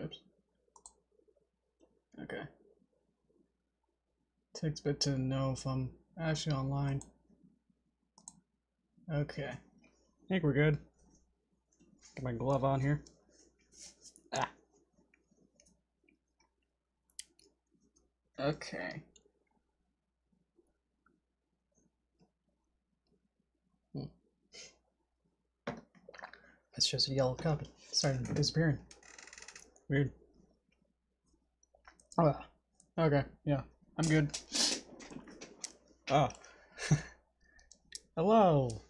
Oops. Okay. Takes a bit to know if I'm actually online. Okay. I think we're good. Get my glove on here. Ah. Okay. It's just a yellow cup. It's starting disappearing. Weird. Oh, okay. Yeah, I'm good. Oh. Hello.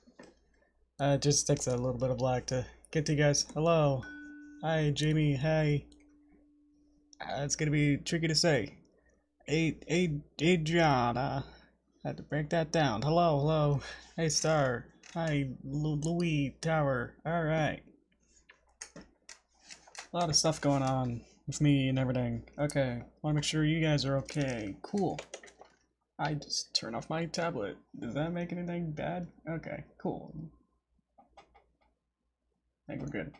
It just takes a little bit of lag to get to you guys. Hello. Hi, Jamie. Hey. It's gonna be tricky to say. Adriana. Had to break that down. Hello, hello. Hey, Star. Hi, Louis Tower. Alright. A lot of stuff going on with me and everything. Okay. Want to make sure you guys are okay. Cool. I just turn off my tablet. Does that make anything bad? Okay, cool. I think we're good.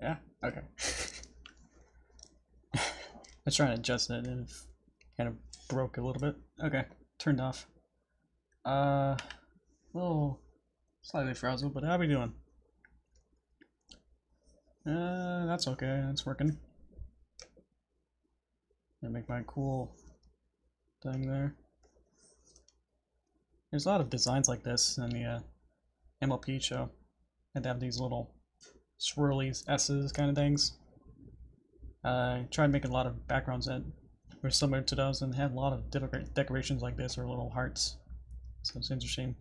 Yeah? Okay. I was trying to adjust it and it kind of broke a little bit. Okay, turned off. Little slightly frazzled, but how we doing? That's okay. That's working. Gonna make my cool thing there. There's a lot of designs like this in the MLP show. And they have these little swirlies, S's kind of things. I tried making a lot of backgrounds that were similar to those and had a lot of decorations like this or little hearts. So it's interesting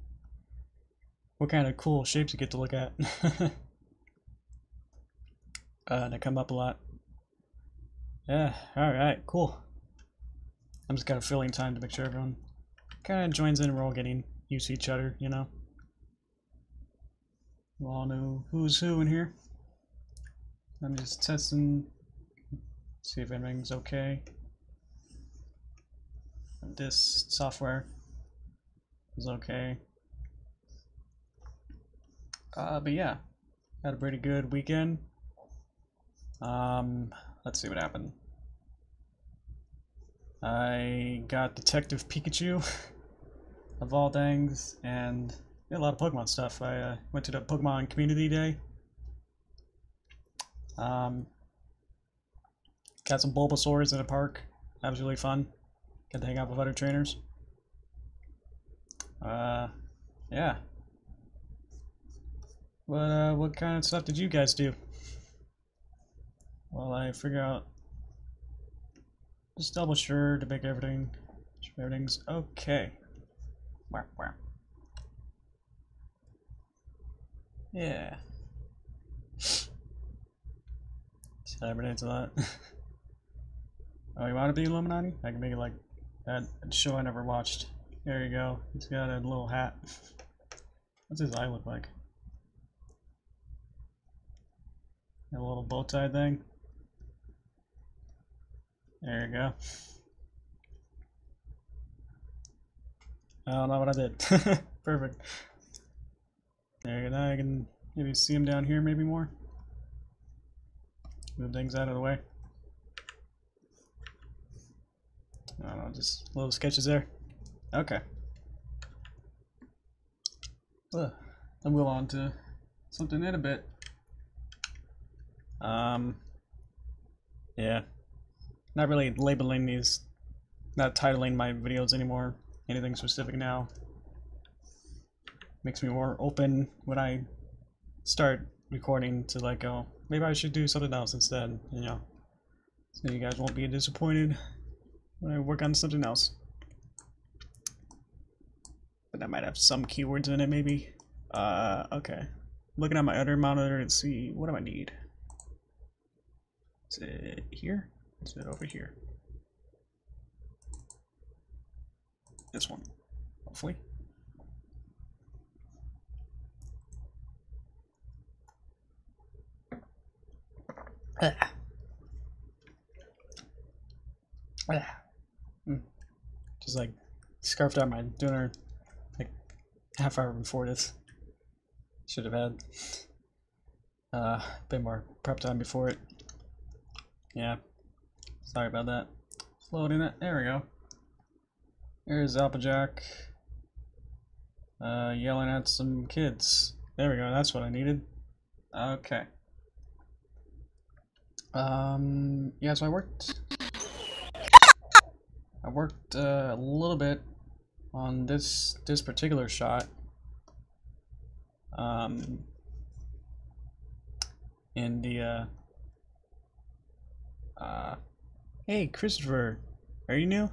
what kind of cool shapes you get to look at. They come up a lot. Yeah, alright, cool. I'm just kind of filling time to make sure everyone kind of joins in and we're all getting used to each other, you know? You all know who's who in here. I'm just testing, see if everything's okay. This software is okay. But yeah, had a pretty good weekend. Let's see what happened. I got Detective Pikachu, of all things, and a lot of Pokemon stuff. I went to the Pokemon Community Day. Got some Bulbasaurs in the park. That was really fun. Got to hang out with other trainers. Yeah. What kind of stuff did you guys do? Well, I figure out. Just double sure to make everything's okay. Wow, wow. Yeah. Cybernate's a lot. Oh, you want to be Illuminati? I can make it like that show I never watched. There you go. He's got a little hat. What's his eye look like? A little bow tie thing. There you go. I don't know what I did. Perfect. There you go. Now I can maybe see him down here maybe more. Move things out of the way. I don't know, just little sketches there. Okay. I'll move on to something in a bit. Yeah. Not really labeling these, not titling my videos anymore. Anything specific now. Makes me more open when I start recording to like go, maybe I should do something else instead, you know. So you guys won't be disappointed when I work on something else. But I might have some keywords in it maybe. Okay. Looking at my other monitor and see, what do I need? Is it here? Is it over here? This one, hopefully. Just like scarfed out my dinner like half hour before this. Should have had a bit more prep time before it. Yeah, sorry about that. It's loading it. There we go. Here's Applejack yelling at some kids. There we go, that's what I needed. Okay. Yeah, so I worked a little bit on this particular shot. In the hey Christopher, are you new?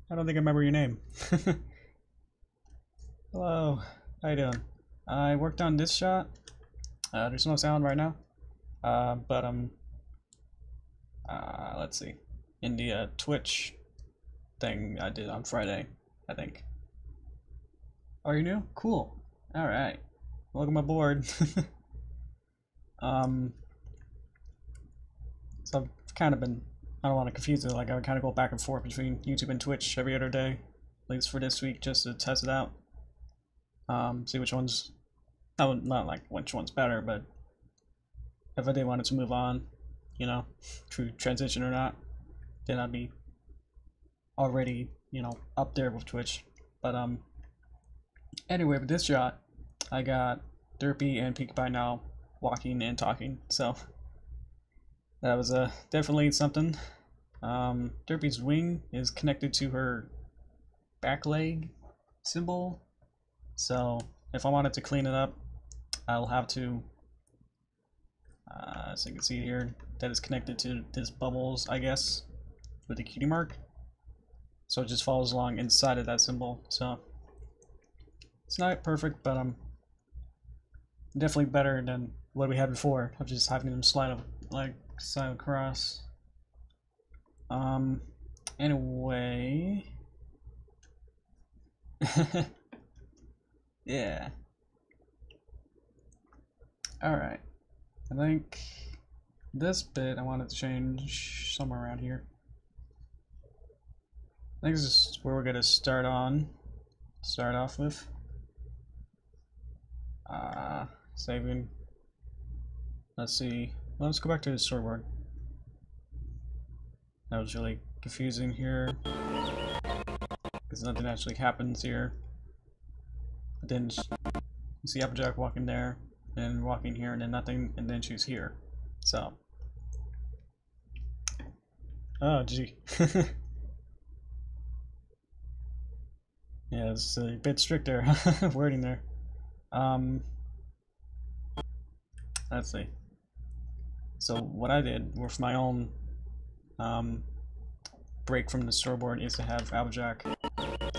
I don't think I remember your name. Hello, how you doing? I worked on this shot. There's no sound right now. But let's see. In the Twitch thing I did on Friday, I think. Are you new? Cool. All right. Welcome aboard. So I've kind of been, I don't want to confuse it, like I would kind of go back and forth between YouTube and Twitch every other day, at least for this week, just to test it out. See which one's, not like which one's better, but if I did wanted to move on, you know, to transition or not, then I'd be already, you know, up there with Twitch. But anyway, with this shot, I got Derpy and Peek by now walking and talking, so that was definitely something. Derpy's wing is connected to her back leg symbol, so if I wanted to clean it up, I'll have to, so you can see here, that is connected to this bubbles, I guess, with the cutie mark. So it just follows along inside of that symbol, so it's not perfect, but definitely better than what we had before of just having them slide across. Anyway. Yeah. Alright. I think this bit I wanted to change somewhere around here. I think this is where we're gonna start off with. Saving. Let's see. Well, let's go back to the storyboard. That was really confusing here, because nothing actually happens here. But then you see Applejack walking there, and walking here, and then nothing, and then she's here. So. Oh, gee. Yeah, it's a bit stricter wording there. Let's see. So what I did with my own break from the storyboard is to have Applejack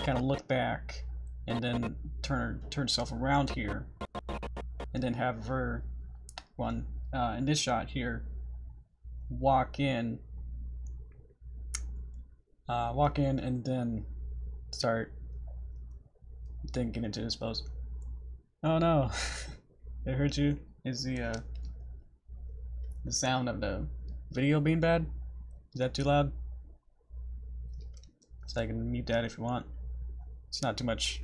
kind of look back and then turn herself around here, and then have her in this shot here walk in and then start thinking into this pose. Oh no. It hurt you? Is the sound of the video being bad? Is that too loud? So I can mute that if you want. It's not too much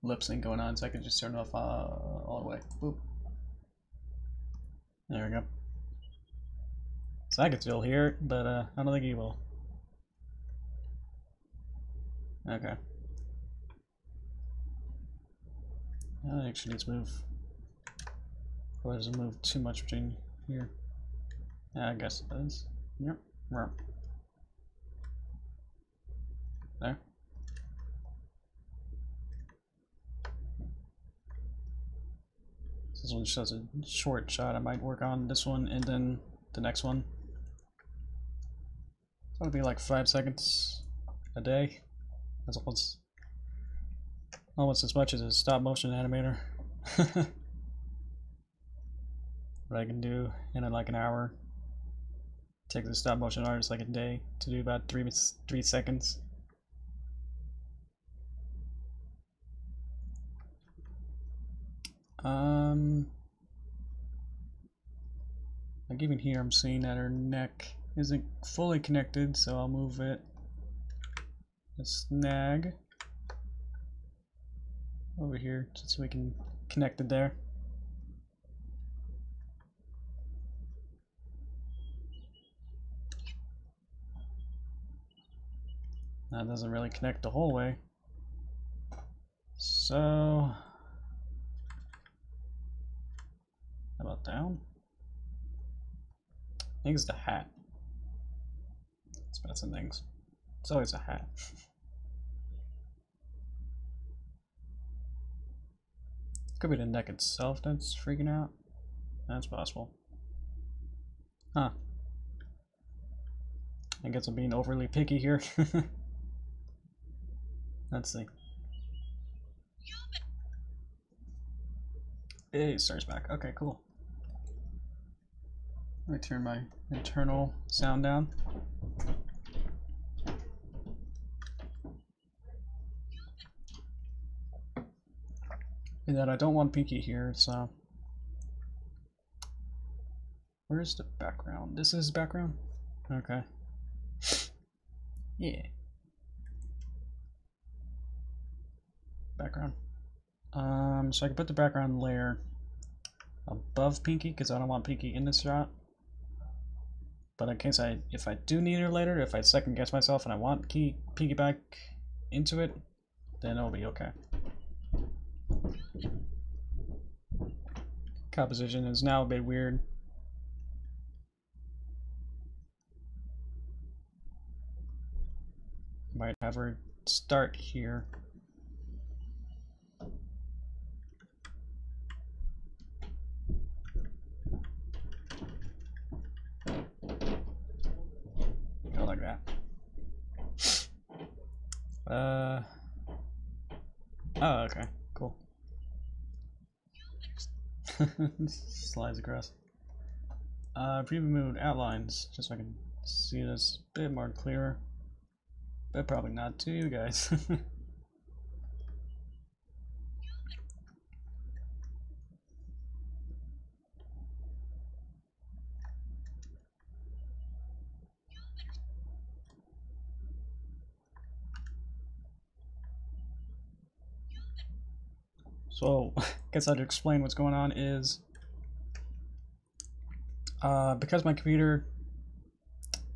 lip sync going on, so I can just turn it off all the way. Boop. There we go. So I can still hear it, but I don't think you will. Okay. I actually need to move. Or does it move too much between here? Yeah, I guess it does. Yep. There. This one shows a short shot. I might work on this one and then the next one. So it'll be like 5 seconds a day. That's almost as much as a stop motion animator. What I can do in like an hour. Takes a stop motion artist like a day to do about 3 seconds. Like even here I'm seeing that her neck isn't fully connected, so I'll move it a snag over here just so we can connect it there. That doesn't really connect the whole way. So, how about down? I think it's the hat. It's about some things. It's always a hat. Could be the neck itself that's freaking out. That's possible. Huh. I guess I'm being overly picky here. Let's see. It starts back. Okay, cool. Let me turn my internal sound down. And then I don't want Pinky here, so where's the background? This is background? Okay. Yeah. Background. So I can put the background layer above Pinky because I don't want Pinky in this shot. But in case if I do need her later, if I second guess myself and I want Pinky back into it, then it'll be okay. Composition is now a bit weird. Might have her start here. Go like that. Oh, okay, cool. Slides across. Preview mode outlines, just so I can see this a bit more clearer. But probably not to you guys. So, I guess I'd explain what's going on is because my computer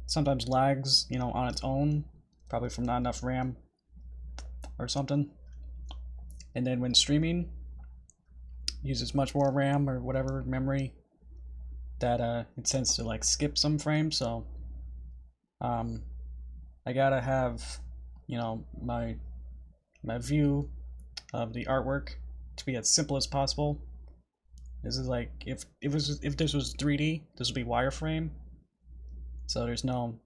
sometimes lags, you know, on its own, probably from not enough RAM or something. And then when streaming, uses much more RAM or whatever memory that it tends to like skip some frames. So I gotta have, you know, my view of the artwork to be as simple as possible. This is like if this was 3D, this would be wireframe. So there's no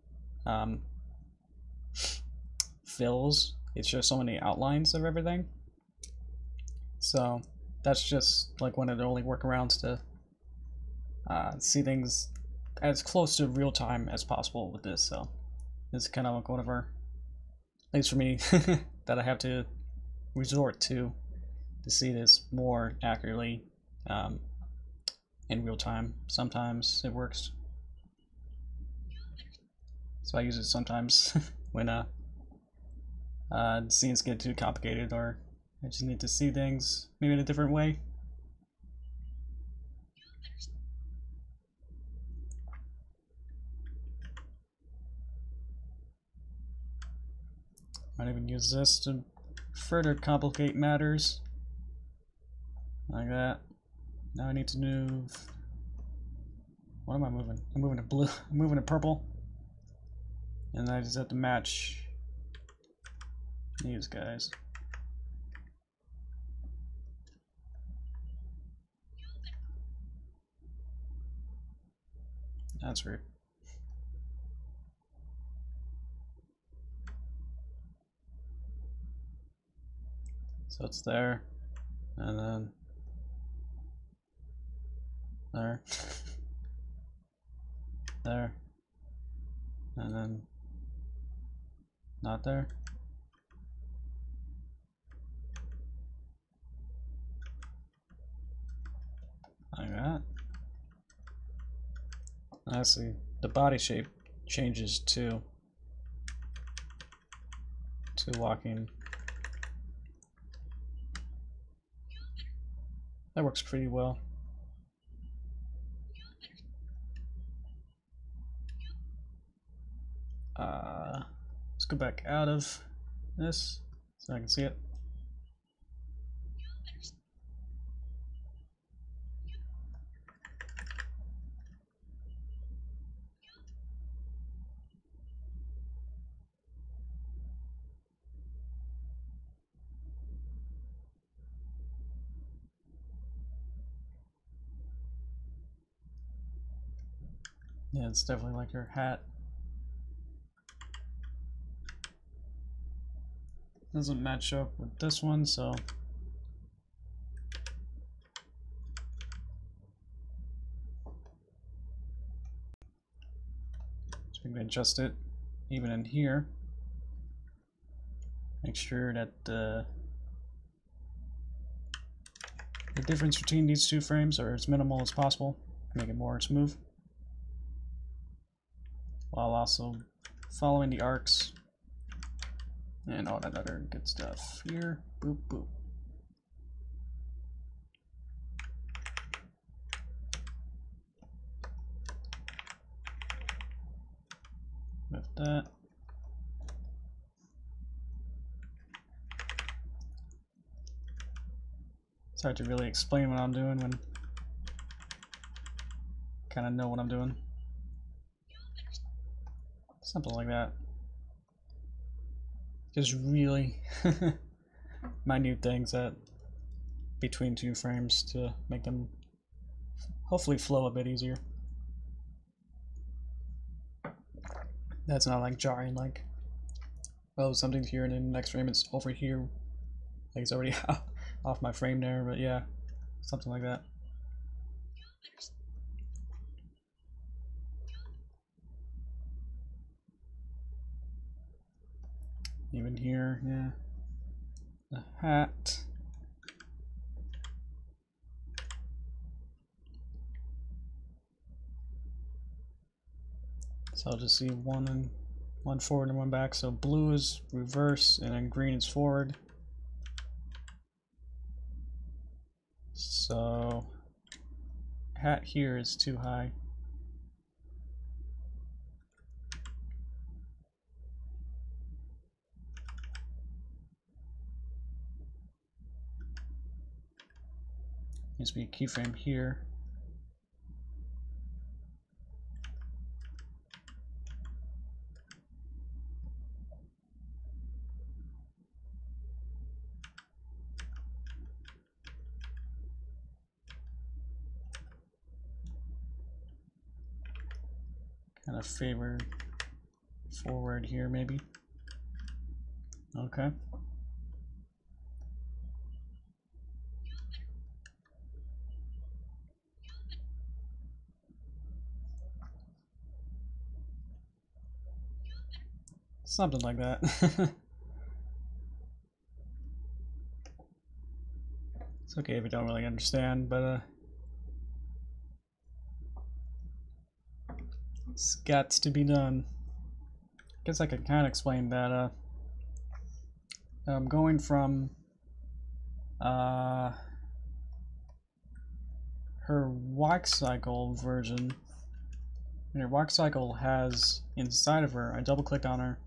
fills. It's just so many outlines of everything. So that's just like one of the only workarounds to see things as close to real time as possible with this. So this is kind of like one of our, at least for me, that I have to resort to see this more accurately in real time. Sometimes it works, so I use it sometimes when scenes get too complicated or I just need to see things maybe in a different way. Might even use this to further complicate matters. Like that. Now I need to move. What am I moving? I'm moving to blue. I'm moving to purple. And I just have to match these guys. That's weird. So it's there, and then there, there, and then not there. Like that. I see. The body shape changes to walking. That works pretty well. Let's go back out of this so I can see it. Yeah, it's definitely like her hat. Doesn't match up with this one, so we can adjust it even in here. Make sure that the difference between these two frames are as minimal as possible. Make it more smooth, while also following the arcs and all that other good stuff here. Boop, boop. With that. It's hard to really explain what I'm doing when I kind of know what I'm doing. Something like that. Just really minute things that between two frames to make them hopefully flow a bit easier. That's not like jarring, like, oh, something's here and then the next frame it's over here. Like it's already off my frame there, but yeah, something like that. Even here, yeah. The hat. So I'll just see one forward and one back. So blue is reverse and then green is forward. So hat here is too high. Needs to be a keyframe here. Kind of favor forward here, maybe. Okay. Something like that. It's okay if you don't really understand, but it's got to be done. Guess I could kind of explain that I'm going from her walk cycle version. And her walk cycle has inside of her, I double clicked on her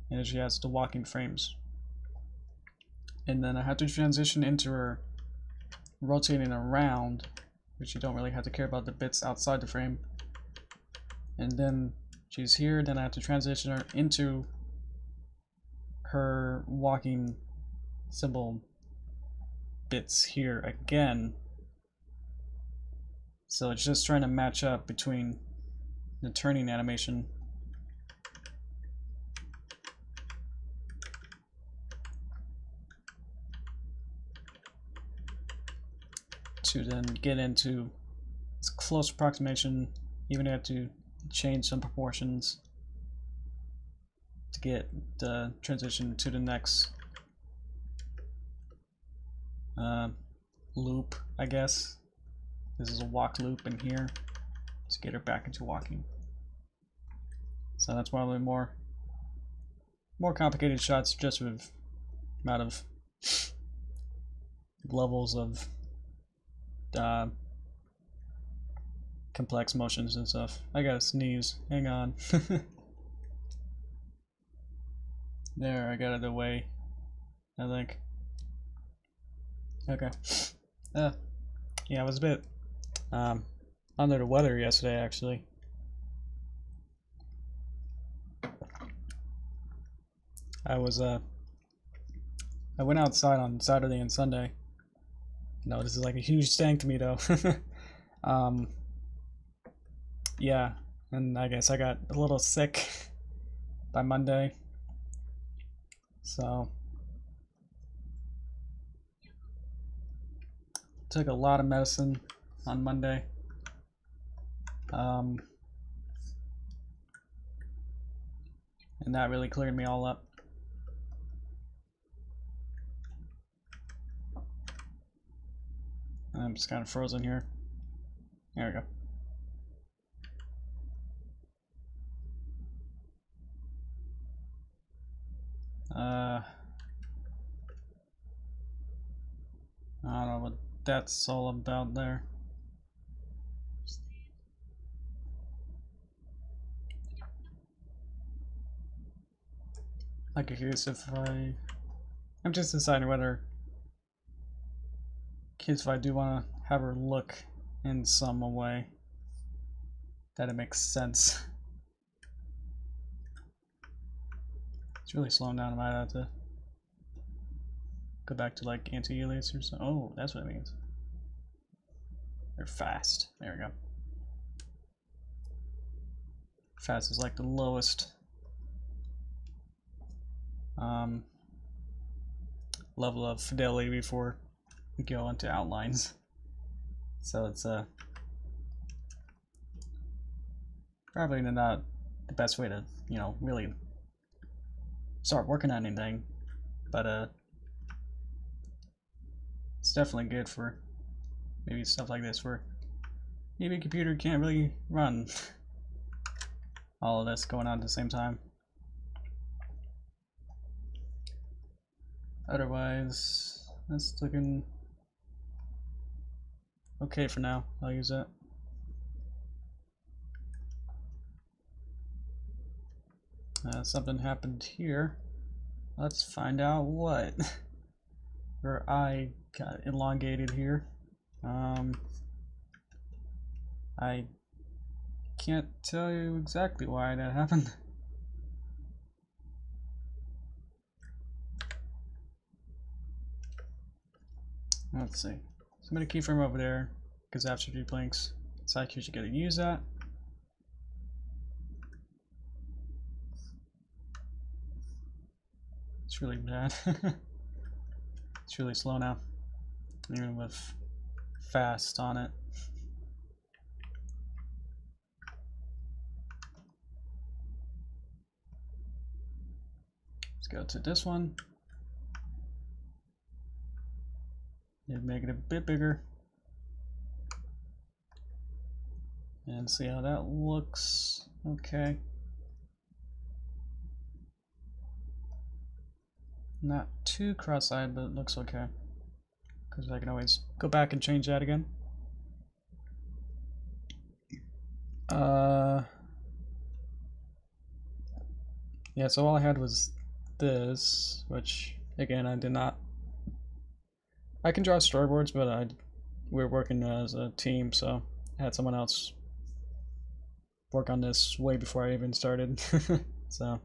and she has the walking frames. And then I had to transition into her rotating around, which you don't really have to care about the bits outside the frame. And then she's here, then I have to transition her into her walking symbol bits here again. So it's just trying to match up between the turning animation to then get into this close approximation. Even have to change some proportions to get the transition to the next loop, I guess. This is a walk loop in here to get her back into walking. So that's one of the more complicated shots, just with amount of levels of complex motions and stuff. I gotta sneeze. Hang on. There, I got it away, I think. Okay. Yeah, I was a bit under the weather yesterday, actually. I went outside on Saturday and Sunday. No, this is like a huge stank to me though. Yeah, and I guess I got a little sick by Monday. So took a lot of medicine on Monday. And that really cleared me all up. I'm just kind of frozen here. There we go. I don't know what that's all about there. Like, curious if I'm just deciding whether, if I do want to have her look in some way that it makes sense. It's really slowing down. I might have to go back to like anti-alias or something. Oh, that's what it means. They're fast. There we go. Fast is like the lowest level of fidelity before we go into outlines. So it's probably not the best way to, you know, really start working on anything, but it's definitely good for maybe stuff like this where maybe a computer can't really run all of this going on at the same time. Otherwise, that's looking okay for now. I'll use it. Something happened here. Let's find out what. Her eye got elongated here. I can't tell you exactly why that happened. Let's see. So I'm going to keyframe over there because after 3 blinks, sideQ should get to use that. It's really bad. It's really slow now, even with fast on it. Let's go to this one. Maybe make it a bit bigger. And see how that looks. Okay. Not too cross-eyed, but it looks okay. Because I can always go back and change that again. Yeah, so all I had was this, which again I did not. I can draw storyboards, but we're working as a team, so I had someone else work on this way before I even started. So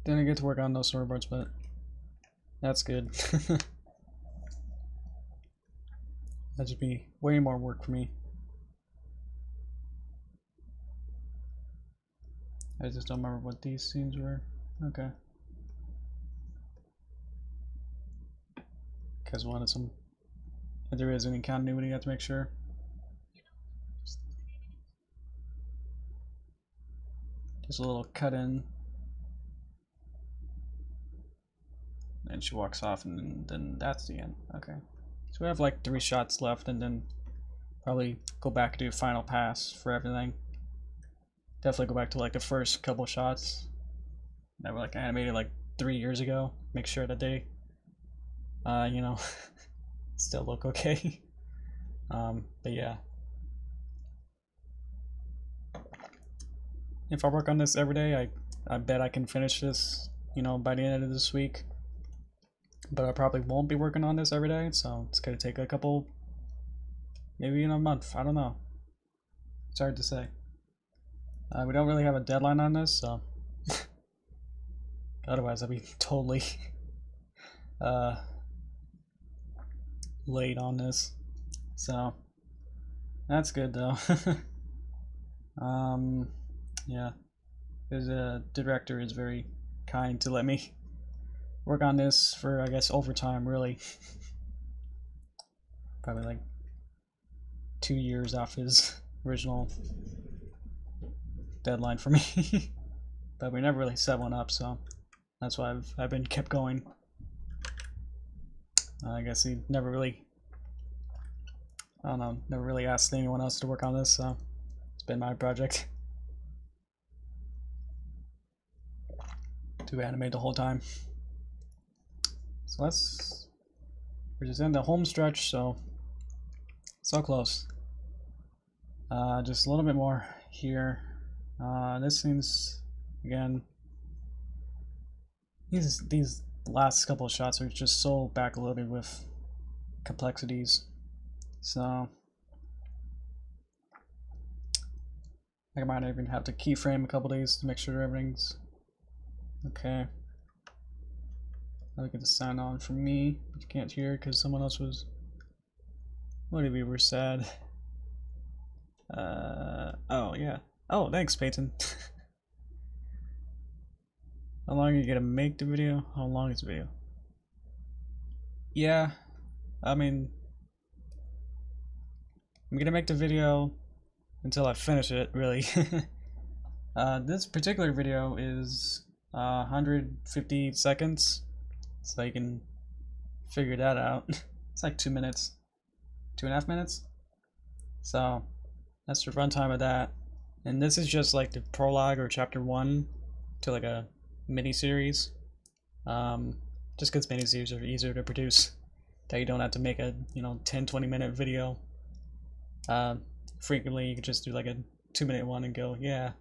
didn't get to work on those storyboards, but that's good. That should be way more work for me. I just don't remember what these scenes were. Okay. Because we wanted some, if there is any continuity, you have to make sure. Just a little cut in. And she walks off, and then that's the end. Okay. So we have like 3 shots left, and then probably go back and do final pass for everything. Definitely go back to like the first couple shots that were like animated like 3 years ago. Make sure that they, you know, still look okay. But yeah. If I work on this every day, I I bet I can finish this, you know, by the end of this week. But I probably won't be working on this every day, so it's gonna take a couple, maybe in a month. I don't know. It's hard to say. We don't really have a deadline on this, so otherwise I'd be totally late on this. So that's good though. Yeah, the director is very kind to let me work on this for, I guess, overtime, really. Probably like 2 years off his original deadline for me. But we never really set one up, so that's why I've been kept going. I guess he never really, I don't know, never really asked anyone else to work on this, so it's been my project to animate the whole time. So we're just in the home stretch, so close. Just a little bit more here. This seems, again, these last couple of shots are just so backloaded with complexities. So I might even have to keyframe a couple days to make sure everything's okay. I'll get the sound on for me, but you can't hear because someone else was. What if we were sad? Oh yeah. Oh, thanks, Peyton. How long are you gonna make the video? How long is the video? Yeah, I mean, I'm gonna make the video until I finish it, really. This particular video is 150 seconds, so you can figure that out. It's like 2 minutes, 2.5 minutes. So that's the runtime of that. And this is just like the prologue or chapter 1 to like a mini-series. Just because mini-series are easier to produce, that you don't have to make a 10-20 minute video. Frequently you could just do like a 2-minute one and go, yeah.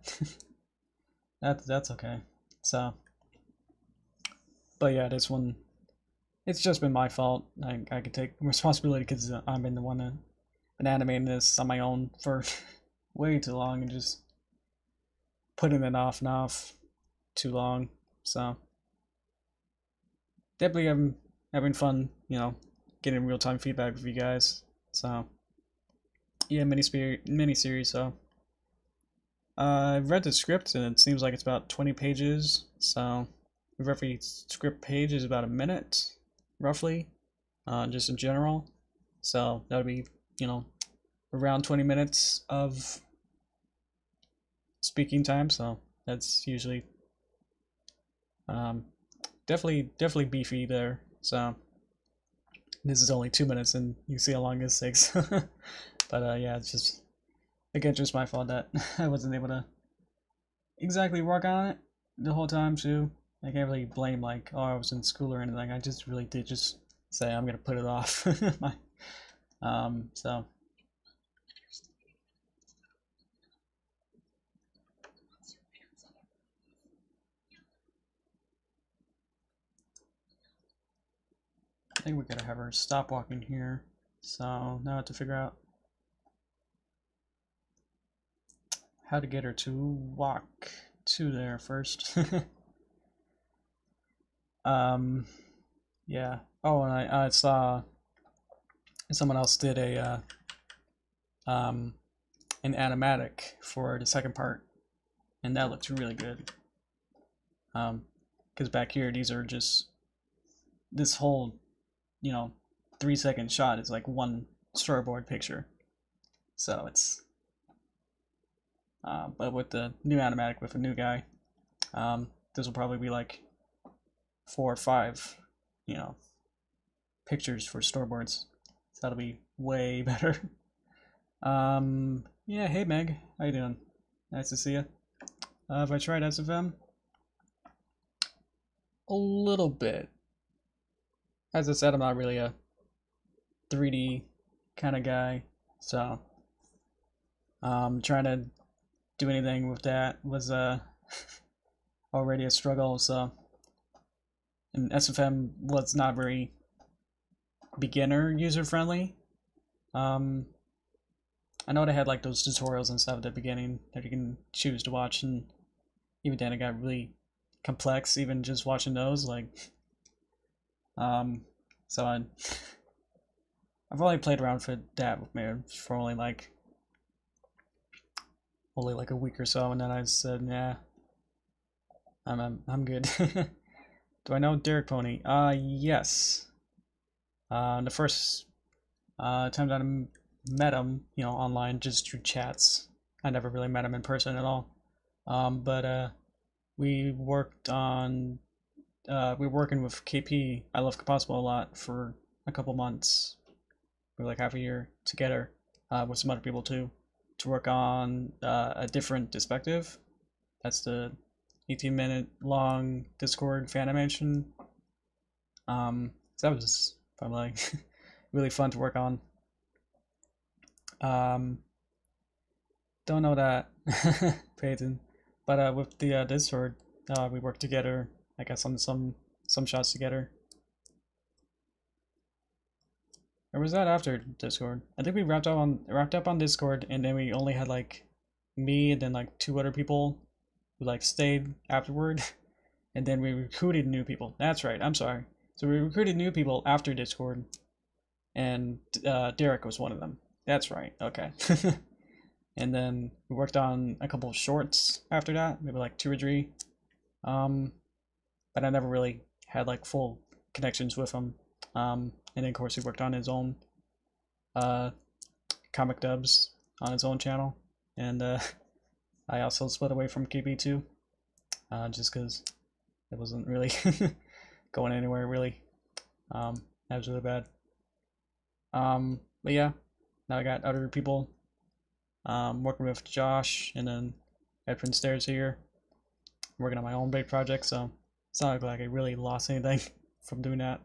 that's okay. So, but yeah, this one, it's just been my fault. I could take responsibility because I've been the one that been animating this on my own for way too long and just putting it off and off too long. So definitely having fun, getting real-time feedback with you guys. So yeah, mini-series. So I've read the script and it seems like it's about 20 pages. So every script page is about a minute, roughly, just in general. So that would be, around 20 minutes of speaking time. So that's usually definitely beefy there. So this is only 2 minutes and you see how long this takes. But yeah, it's just, again, just my fault that I wasn't able to exactly work on it the whole time too. I can't really blame like, oh, I was in school or anything. I just really did just say I'm gonna put it off. So I think we gotta have her stop walking here. So now I have to figure out how to get her to walk to there first. Yeah. Oh, and I saw someone else did a an animatic for the second part, and that looked really good. Because back here, these are just, this whole 3-second shot is like one storyboard picture. So it's but with the new animatic with a new guy, this will probably be like 4 or 5 pictures for storyboards. So that'll be way better. Yeah, hey Meg, how you doing? Nice to see you. Have I tried SFM? A little bit. As I said, I'm not really a 3D kind of guy, so trying to do anything with that was already a struggle, so. And SFM was not very beginner user friendly. I know they had like those tutorials and stuff at the beginning that you can choose to watch, and even then it got really complex even just watching those, like so I've only played around for that for only like a week or so, and then I said, nah, I'm good. Do I know Derek Pony? Yes. The first time that I met him, you know, online just through chats. I never really met him in person at all. But we worked on we were working with KP. I love Composable a lot for a couple months, or like half a year together, with some other people too, to work on a different perspective. That's the 18-minute long Discord fan animation. So that was probably like really fun to work on. Don't know that, Peyton, but with the Discord, we worked together. I guess on some shots together. Or was that after Discord? I think we wrapped up on Discord, and then we only had like me and then like 2 other people who like stayed afterward, and then we recruited new people. That's right. I'm sorry. So we recruited new people after Discord, and Derek was one of them. That's right. Okay. And then we worked on a couple of shorts after that, maybe like 2 or 3. But I never really had like full connections with him. And then of course he worked on his own comic dubs on his own channel, and I also split away from KB too, just because it wasn't really going anywhere really. That was really bad. But yeah, now I got other people working with Josh, and then Edwin Stairs here, working on my own big project, so it's not like I really lost anything from doing that.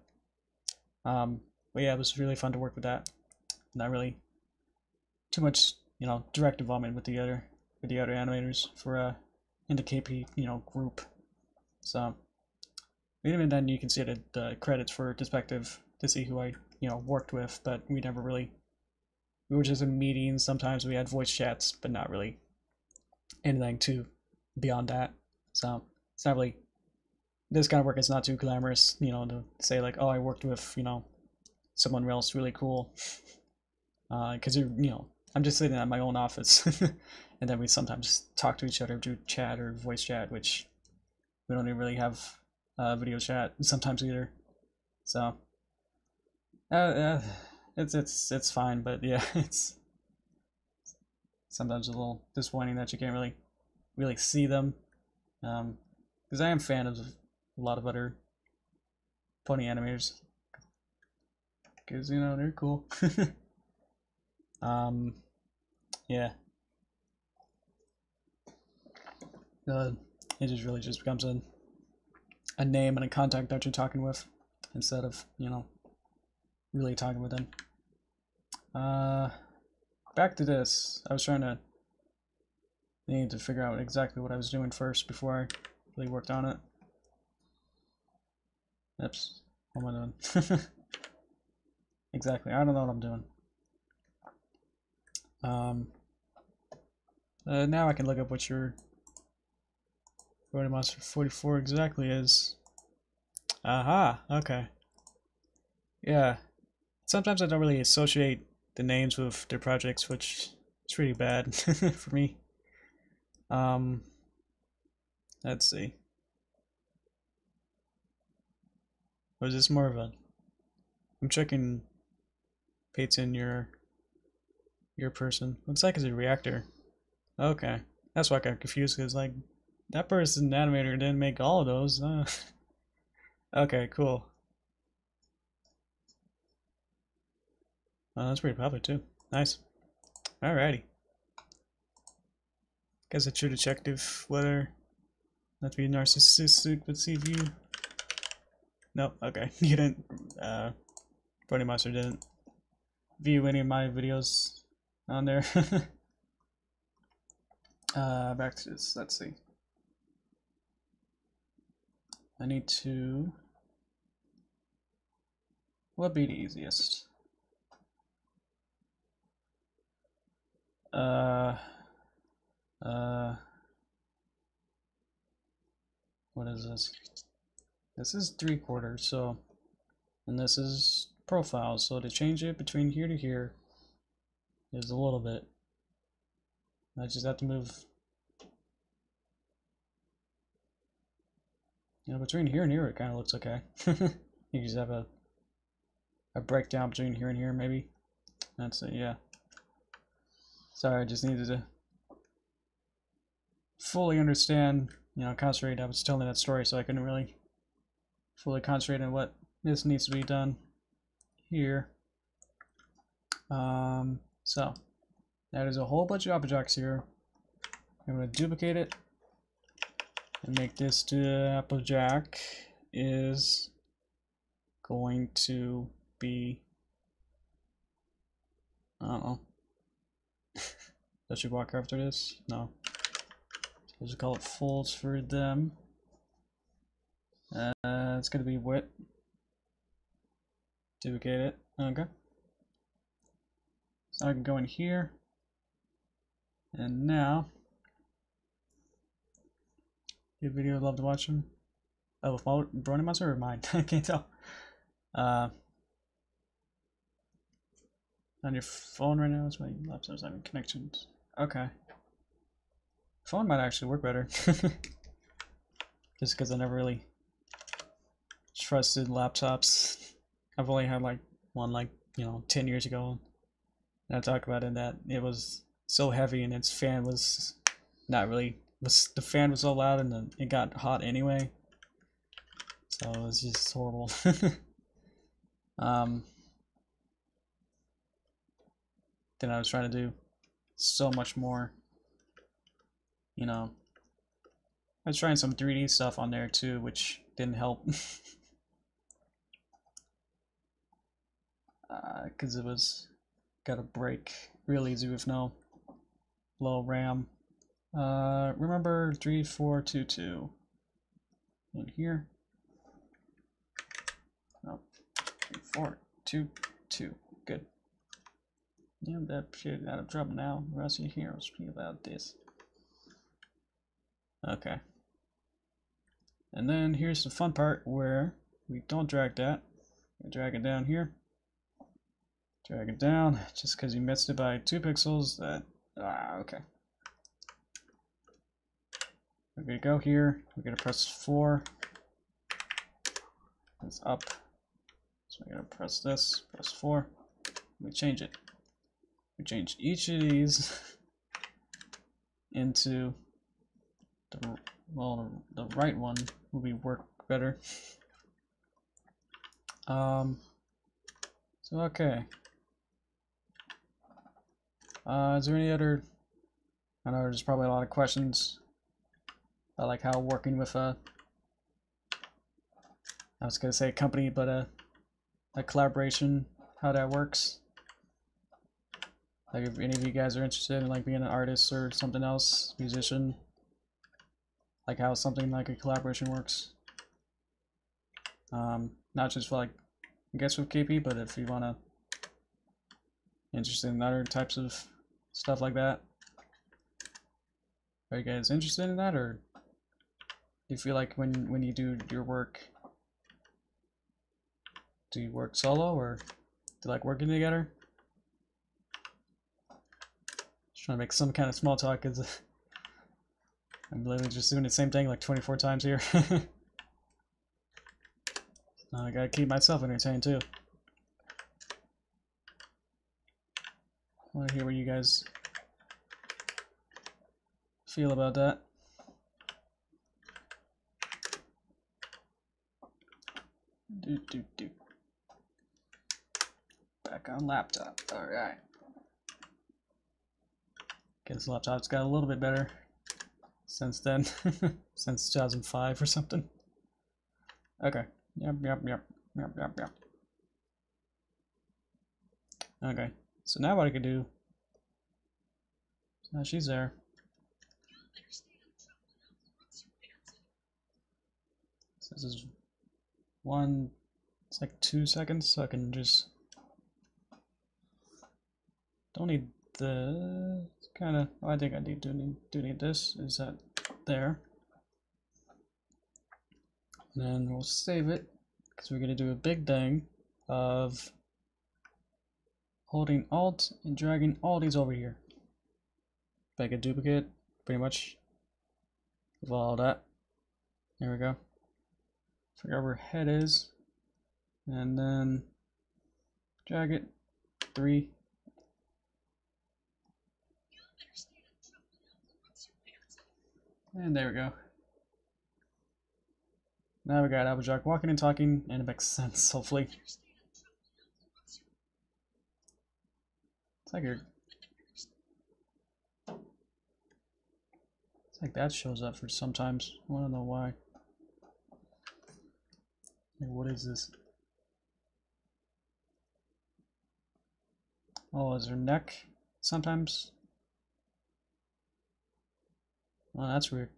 But yeah, it was really fun to work with that. Not really too much, you know, direct involvement with the other animators for in the KP, you know, group. So even then you can see the credits for Perspective to see who I, you know, worked with, but we never really, we were just in meetings. Sometimes we had voice chats, but not really anything too beyond that. So it's not really, this kind of work is not too glamorous, you know, to say like, oh, I worked with, you know, someone else really cool, because you know, I'm just sitting at my own office, and then we sometimes talk to each other through chat or voice chat, which we don't even really have video chat sometimes either. So it's fine, but yeah, it's sometimes a little disappointing that you can't really see them, because I am a fan of a lot of other pony animators, because you know they're cool. Yeah, it just really just becomes a name and a contact that you're talking with, instead of, you know, really talking with them. Back to this. I was trying to need to figure out exactly what I was doing first before I really worked on it. Oops, what am I doing? Exactly, I don't know what I'm doing. Now I can look up what your Roadie Monster 44 exactly is. Aha, okay. Yeah, sometimes I don't really associate the names with their projects, which is really bad for me. Let's see. Or is this more of a... I'm checking Peyton, your person. Looks like it's a reactor. Okay. That's why I got confused, because like that person animator didn't make all of those. Okay, cool. That's pretty popular too. Nice. Alrighty. Guess a true detective letter. Not to be narcissistic, but see view. Nope, okay. You didn't Brody Monster didn't view any of my videos on there. Back to this, let's see. I need to... What would be the easiest? What is this? This is 3/4, so, and this is profile, so to change it between here to here is a little bit. I just have to move, you know, between here and here it kind of looks okay. You just have a breakdown between here and here, maybe. That's it, yeah. Sorry, I just needed to fully understand, you know, concentrate. I was telling that story, so I couldn't really fully concentrate on what this needs to be done here. So that is a whole bunch of objects here. I'm going to duplicate it and make this to Applejack is going to be, I don't know. Does she walk after this? No. Let's call it folds for them. It's going to be width. Duplicate it. Okay. So I can go in here. And now, your video, I'd love to watch them. Oh, with Brony Monster or mine? I can't tell. On your phone right now, it's my laptop's having connections. Okay. Phone might actually work better. Just because I never really trusted laptops. I've only had like one, like, you know, 10 years ago. And I talk about it that it was so heavy and its fan was not really, the fan was so loud and then it got hot anyway. So it was just horrible. Then I was trying to do so much more, you know. I was trying some 3D stuff on there too, which didn't help. Because it was gotta break real easy with no low RAM. Remember 3422 in here. No, 3422. Good. Yeah, that shit out of trouble now. The rest of you here will speak about this. Okay. And then here's the fun part where we don't drag that. We drag it down here. Drag it down just because you missed it by 2 pixels. That okay. We're gonna go here. We're gonna press 4. It's up. So we're gonna press this. Press 4. We change it. We change each of these into the, well, the right one will be work better. So okay. Is there any other? I know there's probably a lot of questions about like how working with a, I was gonna say a company, but a collaboration, how that works. Like if any of you guys are interested in like being an artist or something else, musician, like how something like a collaboration works. Not just for like, I guess with KP, but if you wanna interested in other types of stuff like that. Are you guys interested in that, or do you feel like when you do your work, do you work solo or do you like working together? Just trying to make some kind of small talk because I'm literally just doing the same thing like 24 times here. I gotta keep myself entertained too. I want to hear what you guys feel about that. Back on laptop. All right. Guess laptop's got a little bit better since then, since 2005 or something. Okay. Yep. Okay. So now what I could do, now she's there. So this is one, it's like 2 seconds, so I can just, don't need the, kind of, oh, I think I do need this, is that there. And then we'll save it, because we're going to do a big thing of holding Alt and dragging all these over here. Make a duplicate, pretty much, of all that. There we go. Figure out where head is, and then drag it 3. And there we go. Now we got Applejack walking and talking, and it makes sense, hopefully. It's like you're... It's like that shows up for sometimes. I don't know why. Like, what is this? Oh, is her neck sometimes? Oh, that's weird.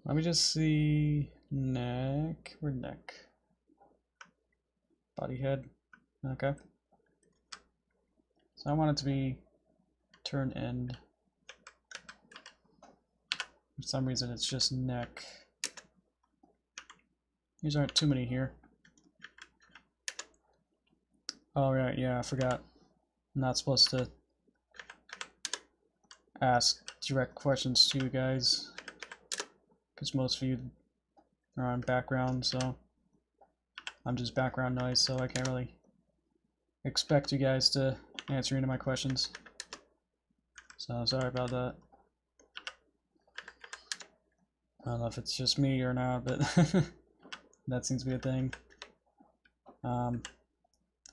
Let me just see neck. Where neck? Body, head. Okay. So I want it to be turn end. For some reason it's just neck. These aren't too many here. Oh right, yeah, I forgot. I'm not supposed to ask direct questions to you guys, because most of you are on background, so I'm just background noise, so I can't really expect you guys to answer any of my questions. So sorry about that. I don't know if it's just me or not, but that seems to be a thing. That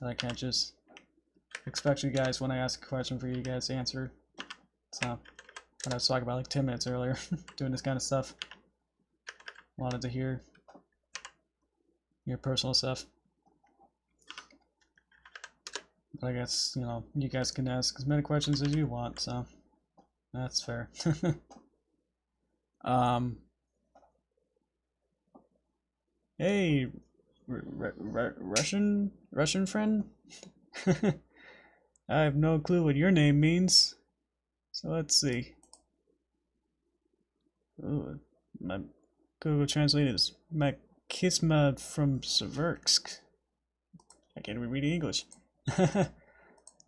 I can't just expect you guys, when I ask a question, for you guys to answer. So, what I was talking about like 10 minutes earlier, doing this kind of stuff. Wanted to hear your personal stuff. But I guess, you know, you guys can ask as many questions as you want, so that's fair. Hey, Russian friend? I have no clue what your name means. So let's see. Ooh, my Google Translate is Makisma from Seversk. I can't even read English.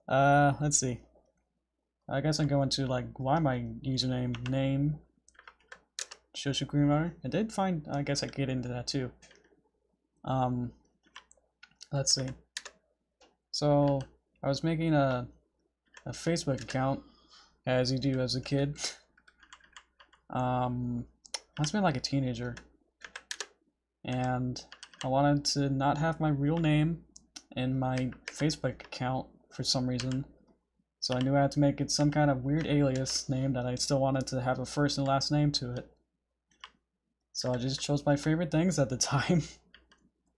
Let's see. I guess I'm going to, like, why my username name Yoshi Greenwater. I did find, I guess I could get into that too. Let's see. So I was making a Facebook account, as you do as a kid. I was been like a teenager, and I wanted to not have my real name in my Facebook account for some reason. So I knew I had to make it some kind of weird alias name that I still wanted to have a first and last name to it. So I just chose my favorite things at the time.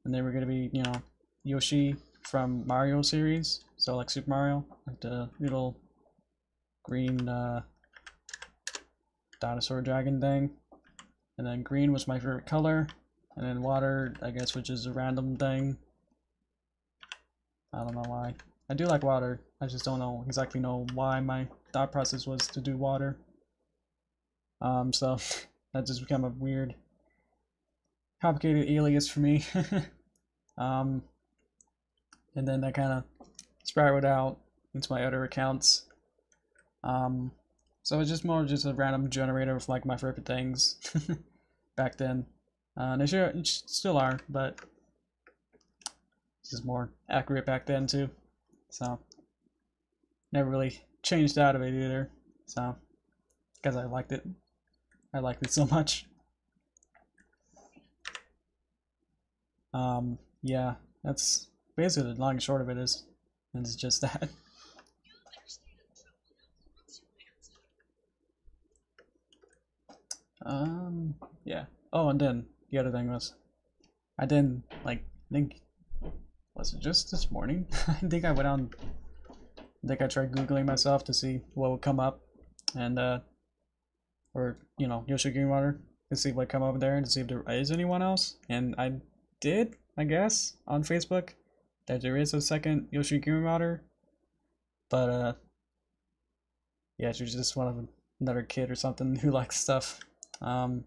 And they were going to be, you know, Yoshi from Mario series. So like Super Mario, like the little green dinosaur dragon thing. And then green was my favorite color. And then water, I guess, which is a random thing. I don't know why. I do like water. I just don't know exactly why my thought process was to do water. So that just became a weird, complicated alias for me. And then that kind of spiraled out into my other accounts. So it's just more just a random generator of like my favorite things back then. They still are, but this is more accurate back then too. So never really changed out of it either. So because I liked it. I liked it so much. Yeah, that's basically the long and short of it is. And it's just that. Yeah. Oh, and then the other thing was, I didn't, like, was it just this morning? I think I went on, I think I tried Googling myself to see what would come up, and, or, you know, Yoshi Greenwater, to see what come over there and to see if there is anyone else. And I did, I guess, on Facebook that there is a second Yoshi Greenwater. But yeah, she's just one of another kid or something who likes stuff. I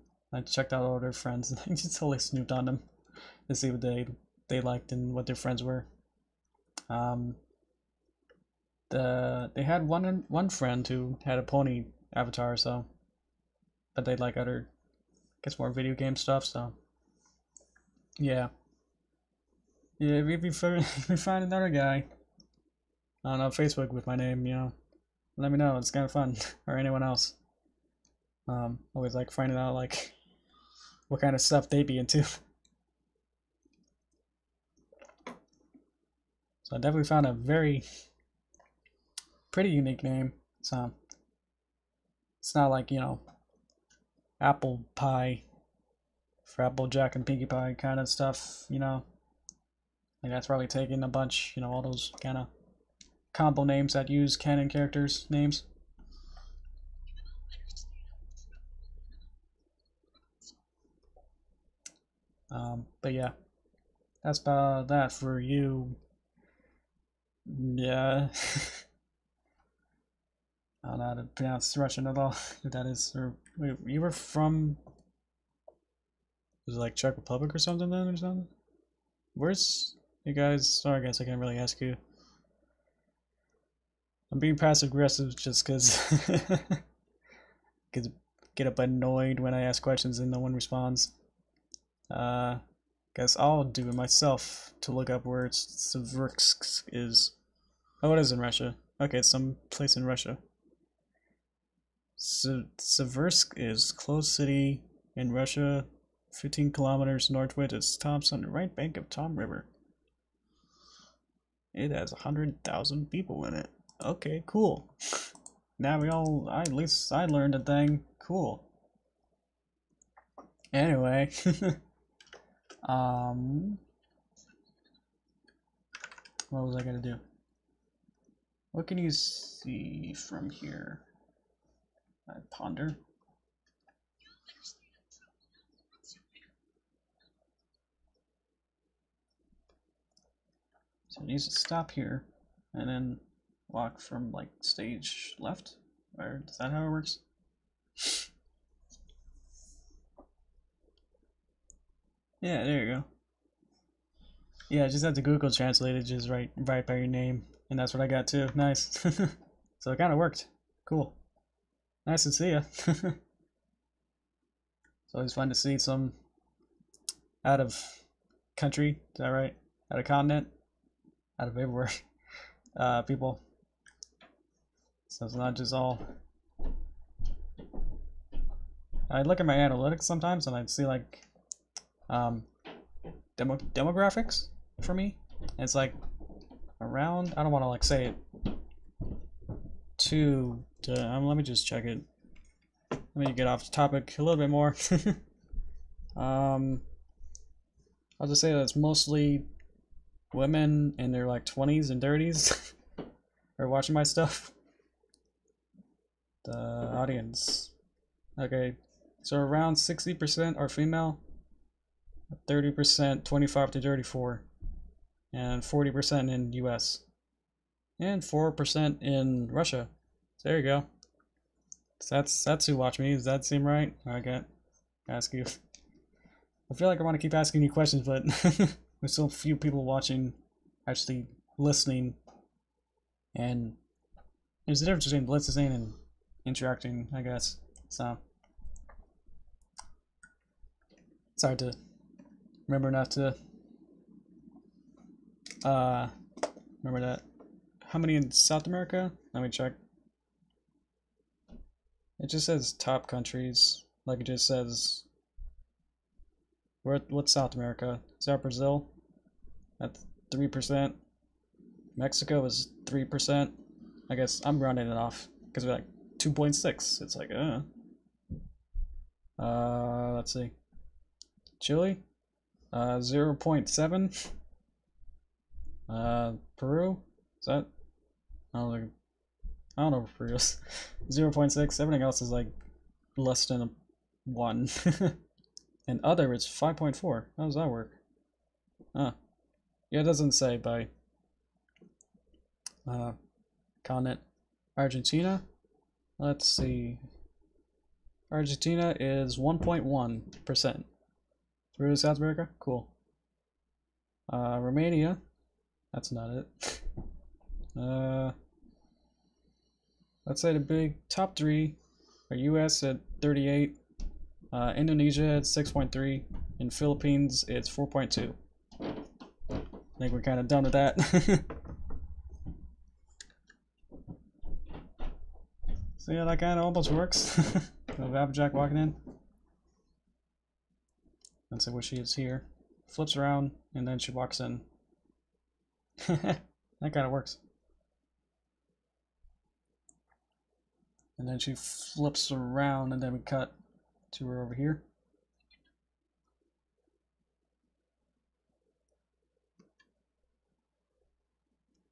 checked out all their friends and I just totally snooped on them to see what they liked and what their friends were. They had one friend who had a pony avatar, so, but they like other, I guess, more video game stuff. So yeah, if you find another guy on Facebook with my name, you know, let me know. It's kind of fun. Or anyone else. Always like finding out like what kind of stuff they be into. So I definitely found a very pretty unique name. So it's not like, you know, apple pie for Applejack and Pinkie Pie kind of stuff, you know. Like that's probably taking a bunch, you know, all those kind of combo names that use canon characters' names. But yeah, that's about that for you. Yeah. I don't know how to pronounce Russian at all, if that is. Or wait, you were from, was it like Czech Republic or something then, or something? Where's you guys? Sorry, I guess I can't really ask you. I'm being passive aggressive just because get up annoyed when I ask questions and no one responds. Guess I'll do it myself to look up where Seversk is. Oh, it is in Russia. Okay, it's some place in Russia. Seversk is closed city in Russia, 15 kilometers northwest of Thompson, the right bank of Tom River. It has 100,000 people in it. Okay, cool. Now at least I learned a thing. Cool. Anyway, what was I gonna do? What can you see from here? I ponder. So it needs to stop here and then walk from like stage left, or is that how it works? Yeah, there you go. Yeah, just have to Google Translate it, just right by your name, and that's what I got too. Nice. So it kind of worked. Cool. Nice to see ya. It's always fun to see some out of country. Is that right? Out of continent. Out of everywhere. People. So it's not just all. I look at my analytics sometimes and I see like demographics for me. And it's like around, I don't want to like say it too, let me just check it. Let me get off the topic a little bit more. I'll just say that it's mostly women in their like 20s and 30s are watching my stuff. The audience. Okay, so around 60% are female, 30% 25 to 34, and 40% in US, and 4% in Russia. So there you go. So that's who watch me. Does that seem right? I can't ask you. I feel like I want to keep asking you questions, but there's so few people watching, actually listening, and there's a difference between listening and interacting, I guess. So it's hard to remember not to remember that. How many in South America? Let me check. It just says top countries, like it just says. What's South America? Is that Brazil? That's 3%. Mexico is 3%. I guess I'm rounding it off because we're like 2.6. It's like let's see. Chile, 0.7. Peru, is that? I don't know if Peru is 0.6. Everything else is like less than 1. And other is 5.4. How does that work? Huh. Yeah, it doesn't say by continent. Argentina? Let's see. Argentina is 1.1%. Through South America? Cool. Romania? That's not it. Let's say the big top 3 are US at 38, Indonesia at 6.3, and Philippines it's 4.2. I think we're kind of done with that. So yeah, that kind of almost works. With Applejack walking in. Let's see where she is here. Flips around, and then she walks in. That kind of works. And then she flips around, and then we cut to her over here.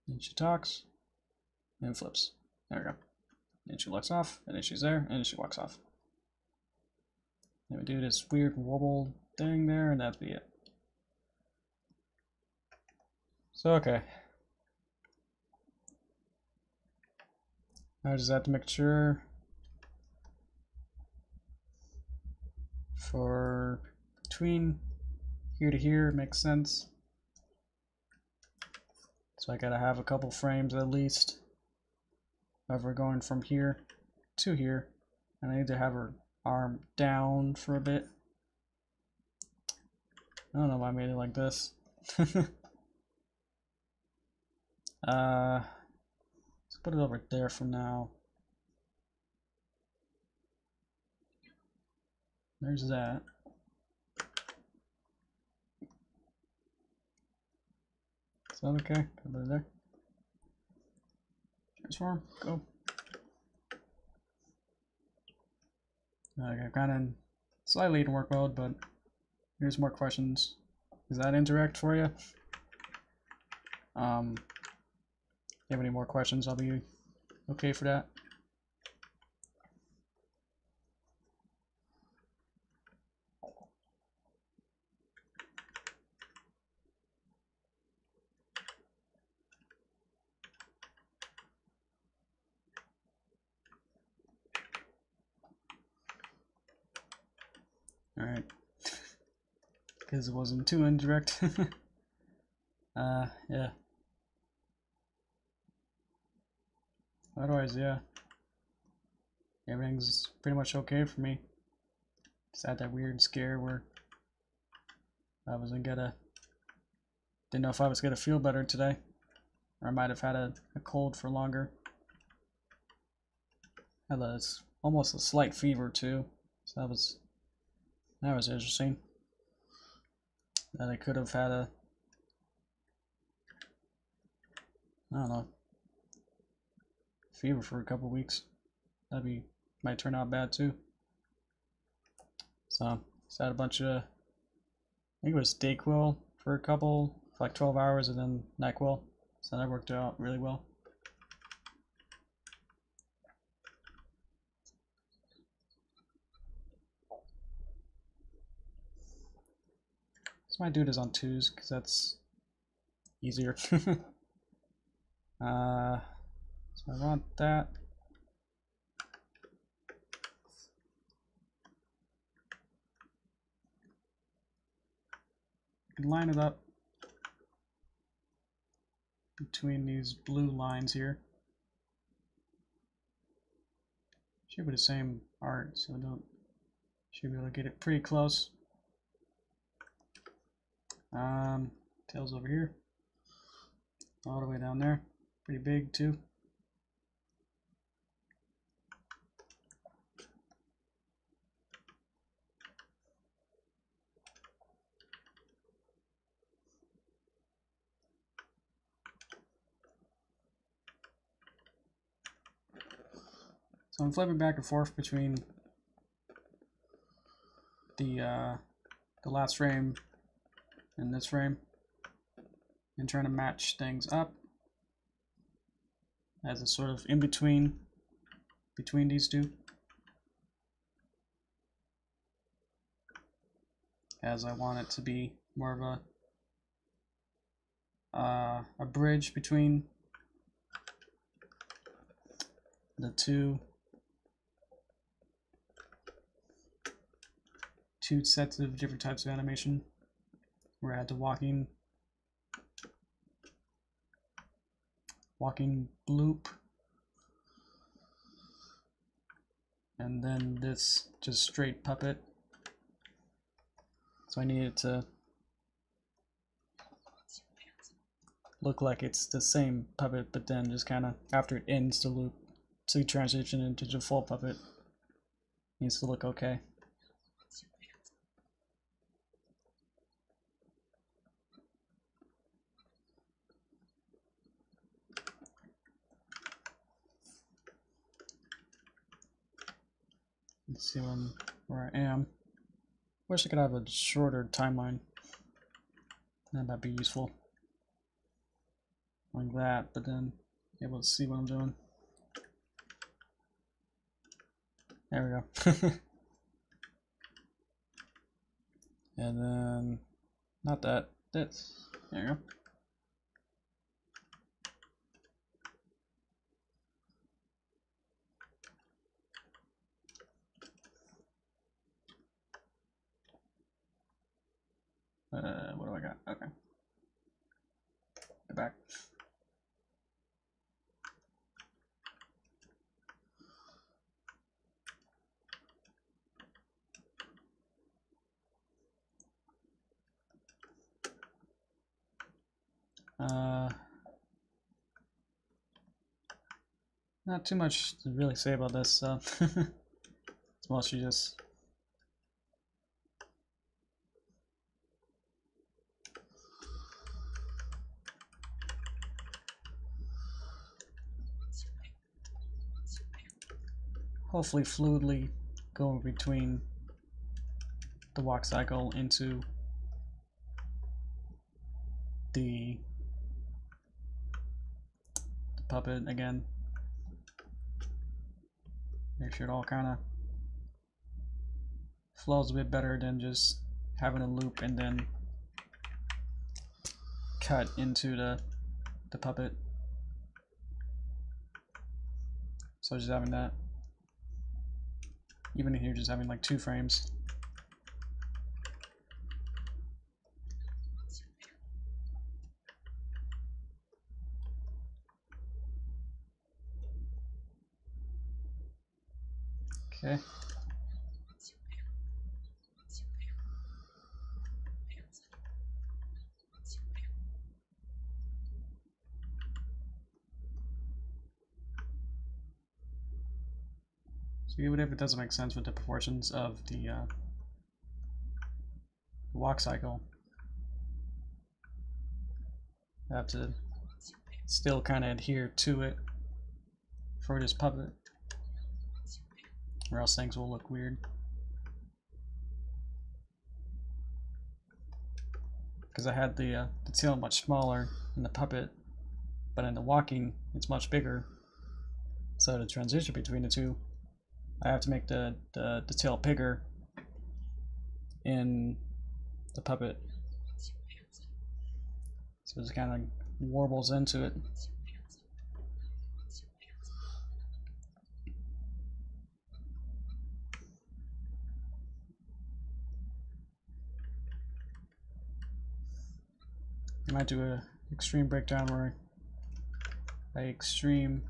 And she talks, and flips. There we go. And she looks off, and then she's there, and then she walks off. Then we do this weird wobble thing there, and that'd be it. So, okay. I just have to make sure for between here to here it makes sense. So I gotta have a couple frames at least. If we're going from here to here, and I need to have her arm down for a bit. I don't know why I made it like this. Let's put it over there for now. There's that. Is that okay? Put it there. Transform, go. Okay, kind of slightly in work mode, but here's more questions. Is that indirect for you? If you have any more questions, I'll be okay for that. Alright. Because it wasn't too indirect. Yeah. Otherwise, yeah. Everything's pretty much okay for me. Just had that weird scare where I wasn't gonna... Didn't know if I was gonna feel better today. Or I might have had a cold for longer. Had almost a slight fever too. So that was interesting. That I could have had I don't know, fever for a couple weeks. Might turn out bad too. So just had a bunch of, I think it was Dayquil for like 12 hours, and then NyQuil. So that worked out really well. So I might do this on 2s because that's easier. So I want that. Line it up between these blue lines here. Should be the same art, so should be able to get it pretty close. Tails over here, all the way down there, pretty big too. So I'm flipping back and forth between the last frame and this frame, and trying to match things up as a sort of in between these two. as I want it to be more of a bridge between the two sets of different types of animation. Where I had the walking loop, and then this just straight puppet. So I need it to look like it's the same puppet, but then just kind of after it ends the loop, so you transition into the full puppet. It needs to look okay. Let's see where I am. Wish I could have a shorter timeline. That might be useful. Like that, but then be able to see what I'm doing. There we go. And then, not that, this. There you go. What do I got? Okay. Get back. Not too much to really say about this, so it's mostly just hopefully fluidly going between the walk cycle into the puppet again. Make sure it all kind of flows a bit better than just having a loop and then cut into the puppet. So just having that. Even here, just having like 2 frames. Okay. So even if it doesn't make sense with the proportions of the walk cycle, I have to still kind of adhere to it for this puppet, or else things will look weird. Because I had the tail much smaller in the puppet, but in the walking it's much bigger. So to transition between the two, I have to make the tail bigger in the puppet. So it just kind of warbles into it. I might do a extreme breakdown where I extreme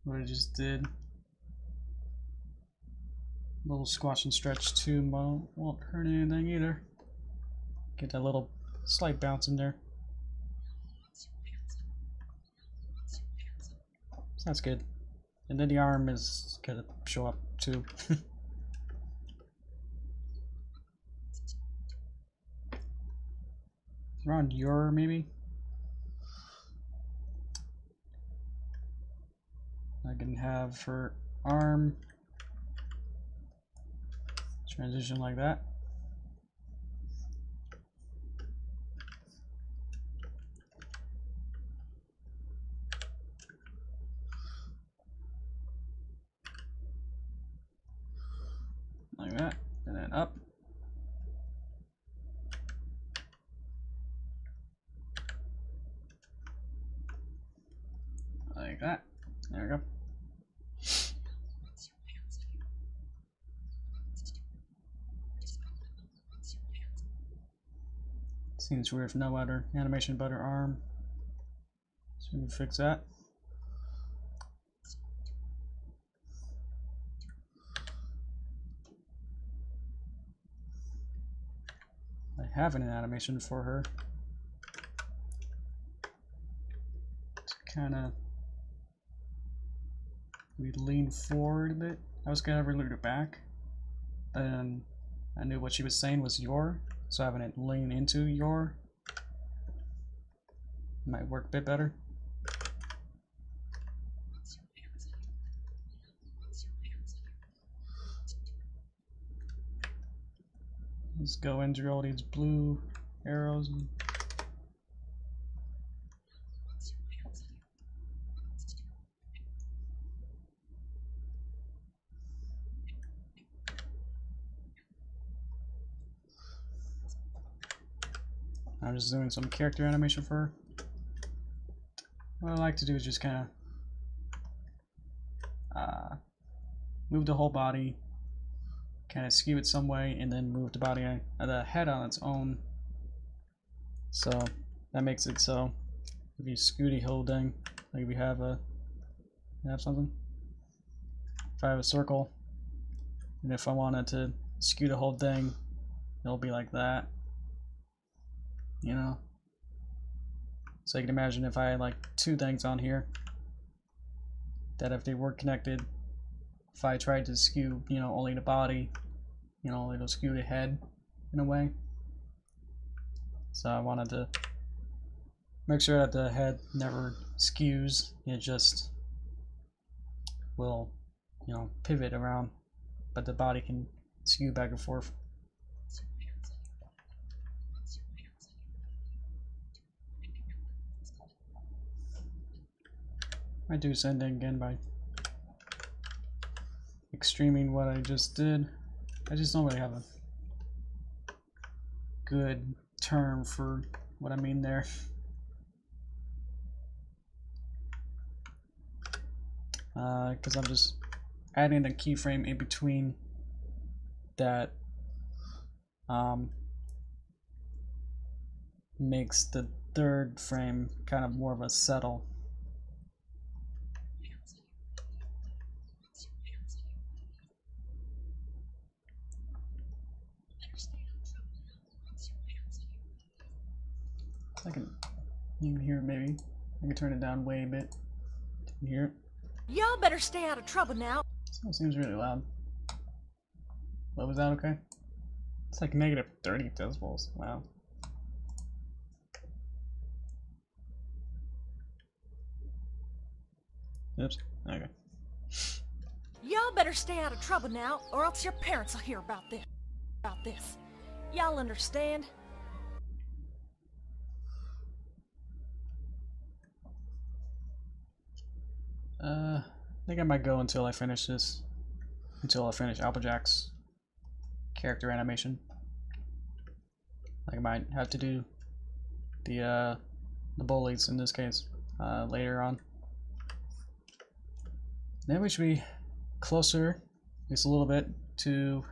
what I just did. A little squash and stretch too won't hurt anything either. Get that little slight bounce in there. So that's good. And then the arm is gonna show up too. Around your maybe. I can have her arm transition like that. Like that, and then up. Seems weird with no other animation but her arm. So we can fix that. I have an animation for her to kind of lean forward a bit. I was gonna lean it back, and I knew what she was saying was your, so having it lean into your might work a bit better. Let's go into all these blue arrows. I'm just doing some character animation for her. What I like to do is just kind of move the whole body, kind of skew it some way, and then move the body, the head on its own. So that makes it so if you skew the whole thing, like we have something. If I have a circle, and if I wanted to skew the whole thing, it'll be like that. You know? So you can imagine if I had like two things on here, that if they were connected, if I tried to skew, you know, only the body, you know, it'll skew the head in a way. So I wanted to make sure that the head never skews, it just will, you know, pivot around, but the body can skew back and forth. I do Cintiq again by extreming what I just did. I just don't really have a good term for what I mean there. Because I'm just adding a keyframe in between that makes the third frame kind of more of a settle. I can, you can hear it maybe. I can turn it down way a bit. You can hear it. Y'all better stay out of trouble now. So it seems really loud. What was that okay? It's like negative 30 decibels. Wow. Oops. Okay. Y'all better stay out of trouble now, or else your parents will hear about this. Y'all understand? I think I might go until I finish this. Until I finish Applejack's character animation. Like I might have to do the bullies in this case later on. Then we should be closer, at least a little bit, to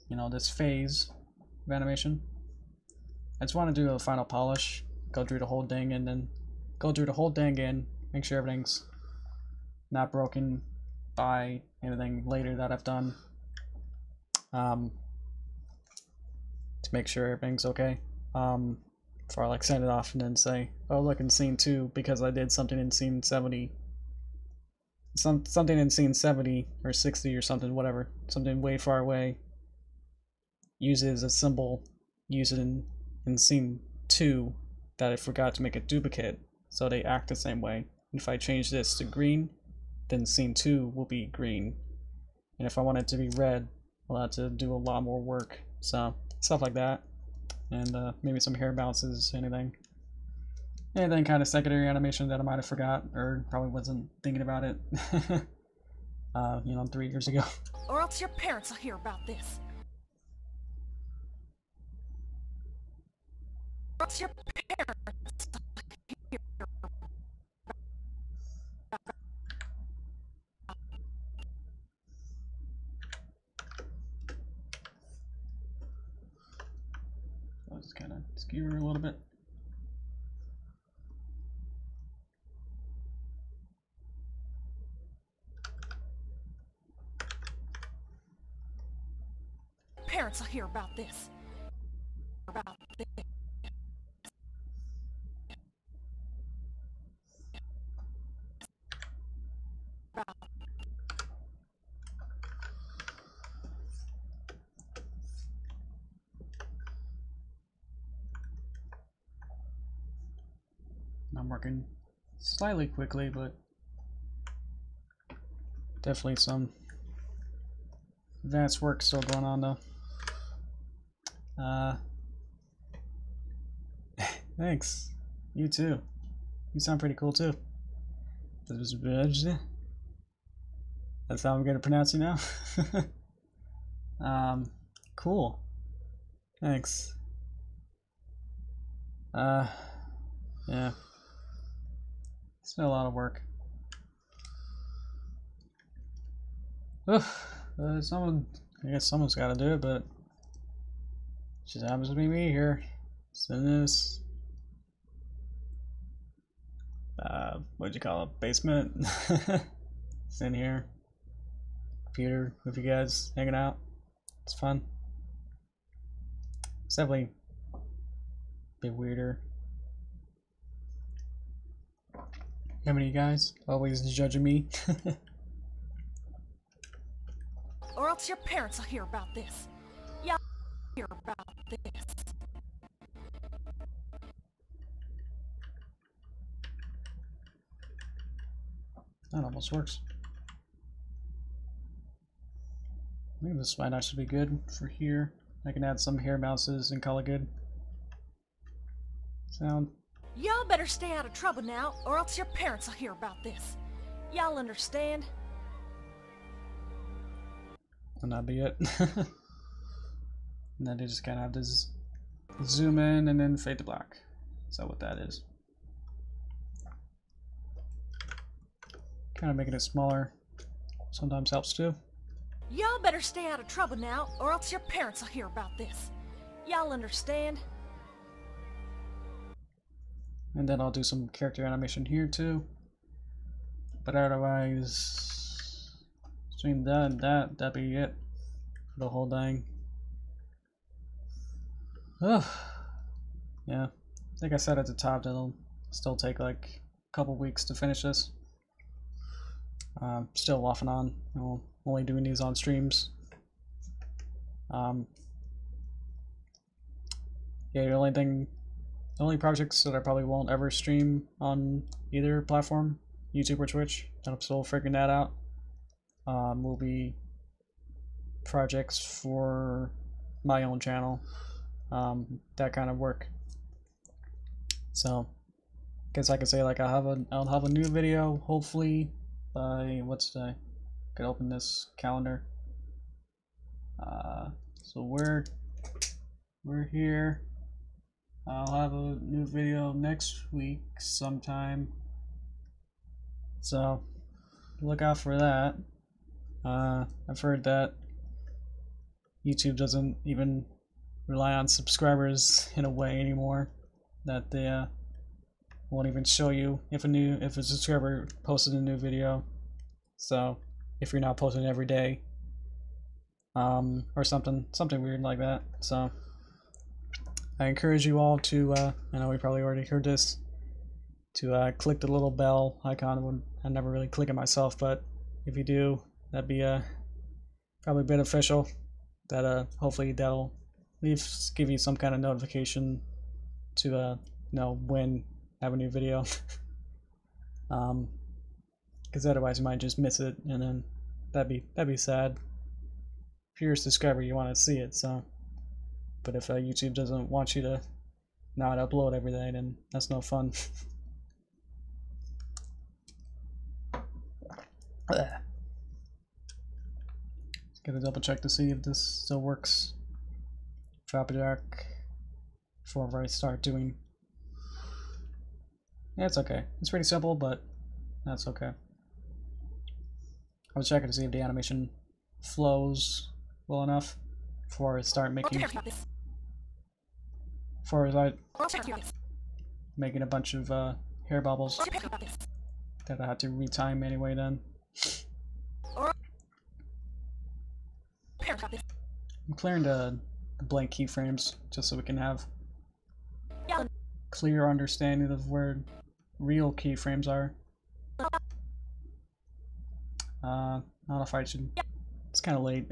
you know, this phase of animation. I just want to do a final polish, go through the whole thing, and then go through the whole thing again, make sure everything's not broken by anything later that I've done, to make sure everything's okay, before I like send it off and then say, oh look, in scene 2, because I did something in scene 70, something in scene 70 or 60 or something, whatever, something way far away, uses a symbol used in scene 2 that I forgot to make a duplicate, so they act the same way. If I change this to green, then scene 2 will be green, and if I want it to be red, I'll have to do a lot more work. So stuff like that, and maybe some hair bounces, anything kind of secondary animation that I might have forgot or probably wasn't thinking about it you know, 3 years ago. Or else your parents will hear about this. Or else your parents will hear about kind of skew her a little bit. Parents will hear about this. I'm working slightly quickly, but definitely some advanced work still going on though. Thanks. You too. You sound pretty cool too. That's how I'm gonna pronounce you now. Cool. Thanks. Yeah. It's been a lot of work. I guess someone's got to do it, but it just happens to be me here. It's in this, what'd you call it? Basement. It's in here. Computer with you guys hanging out. It's fun. It's definitely a bit weirder. How many guys always judging me? Or else your parents will hear about this. Y'all hear about this. That almost works. I think this might actually be good for here. I can add some hair bounces and call it good. Sound. Y'all better stay out of trouble now, or else your parents will hear about this. Y'all understand? And that'd be it. And then you just kind of have to zoom in and then fade to black. Is that what that is? Kind of making it smaller sometimes helps too. Y'all better stay out of trouble now, or else your parents will hear about this. Y'all understand? And then I'll do some character animation here too. But otherwise, between that and that'd be it for the whole thing. Ugh. Yeah, I think I said at the top that it'll still take like a couple weeks to finish this. Still off and on. I'm only doing these on streams. Yeah, the only projects that I probably won't ever stream on either platform, YouTube or Twitch, and I'm still figuring that out, will be projects for my own channel, that kind of work. So, I guess I could say like I'll have a new video hopefully by what's today? Could open this calendar. So we're here. I'll have a new video next week sometime. So look out for that. I've heard that YouTube doesn't even rely on subscribers in a way anymore. That they won't even show you if a subscriber posted a new video. So if you're not posting every day, or something weird like that. So I encourage you all to, I know we probably already heard this, to click the little bell icon. I never really click it myself, but if you do, that'd be probably beneficial. That hopefully that'll at least give you some kind of notification to know when I have a new video. Because otherwise you might just miss it, and then that'd be sad. If you're a subscriber, you want to see it. So, but if YouTube doesn't want you to not upload every day, then that's no fun. Just gotta double check to see if this still works. Drop it back before I start doing. Yeah, it's okay. It's pretty simple, but that's okay. I was checking to see if the animation flows well enough before I start making far as making a bunch of hair bubbles that I had to retime anyway then. I'm clearing the blank keyframes just so we can have clear understanding of where real keyframes are. I don't know if I should. It's kind of late.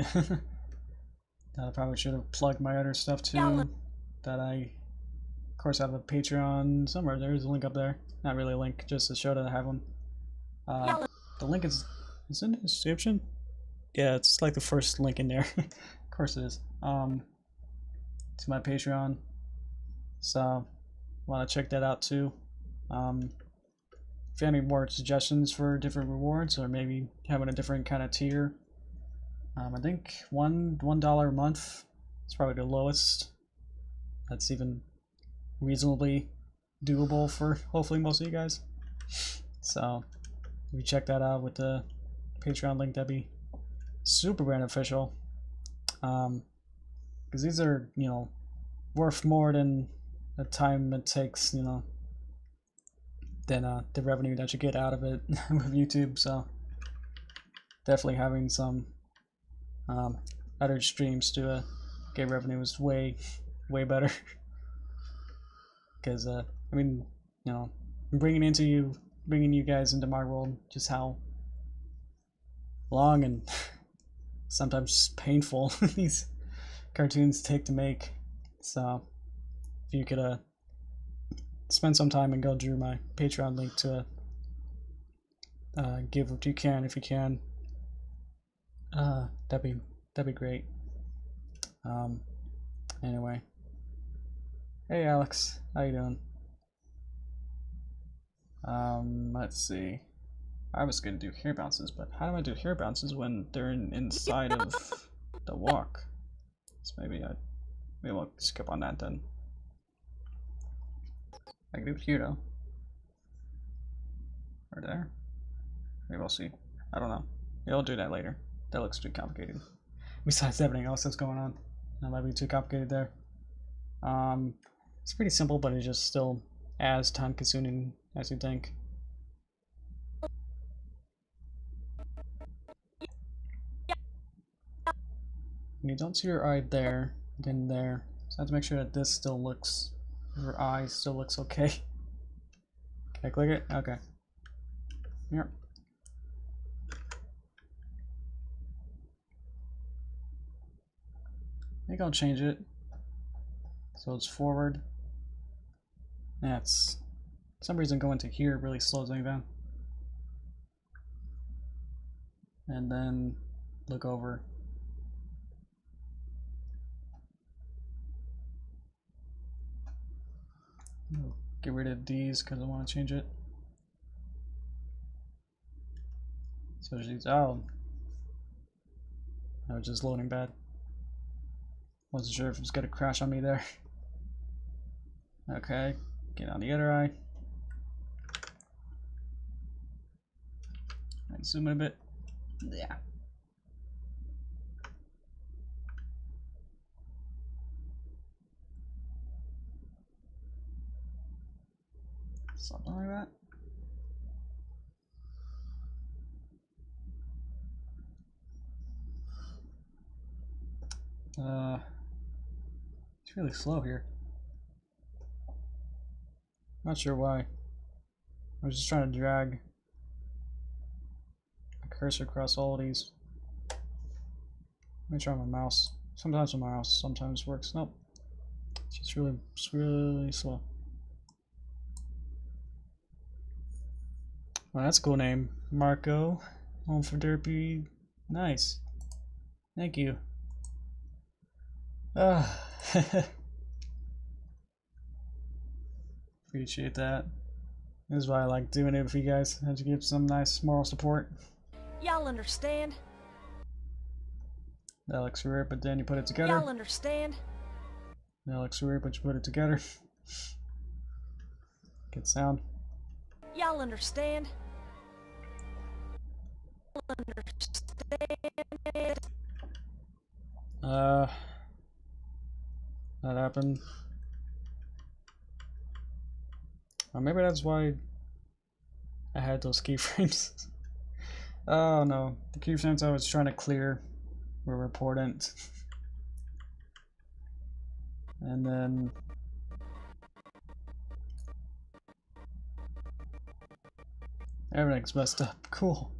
I probably should have plugged my other stuff too. That I, of course, have a Patreon somewhere. There's a link up there. Not really a link, just to show that I have one. The link is in the description. Yeah, it's like the first link in there. Of course it is. To my Patreon. So, want to check that out too. If you have any more suggestions for different rewards, or maybe having a different kind of tier, I think $1 a month is probably the lowest. That's even reasonably doable for hopefully most of you guys. So if you check that out with the Patreon link, that'd be super beneficial. Because these are, you know, worth more than the time it takes, you know, than the revenue that you get out of it with YouTube. So definitely having some other streams to get revenue is way better. Because I mean, you know, bringing you guys into my world, just how long and sometimes painful these cartoons take to make. So if you could spend some time and go through my Patreon link to give what you can, if you can, that'd be great. Anyway, hey Alex, how you doing? Let's see. I was gonna do hair bounces, but how do I do hair bounces when they're inside of the walk? So maybe we'll skip on that then. I can do it here though. Or there. Maybe we'll see. I don't know. Yeah, we'll do that later. That looks too complicated. Besides everything else that's going on, that might be too complicated there. It's pretty simple, but it's just still as time consuming as you think. You don't see your eye there, then there. So I have to make sure that this still looks, your eye still looks okay. Can I click it? Okay. Yep. I think I'll change it so it's forward. That's for some reason going to here really slows me down. And then look over. Get rid of these because I want to change it. So she's oh, I was just loading bad. Wasn't sure if it was gonna crash on me there. Okay, get on the other eye. And zoom in a bit. Yeah. Something like that. It's really slow here. Not sure why. I was just trying to drag a cursor across all of these. Let me try my mouse. Sometimes my mouse sometimes works. Nope. It's just really slow. Well, that's a cool name. Marco. Home for Derpy. Nice. Thank you. Appreciate that. This is why I like doing it with you guys. I have to give some nice moral support. Y'all understand? That looks weird, but then you put it together. Y'all understand? That looks weird, but you put it together. Good sound. Y'all understand? That happened. Or maybe that's why I had those keyframes. Oh no, the keyframes I was trying to clear were important. And then everything's messed up. Cool.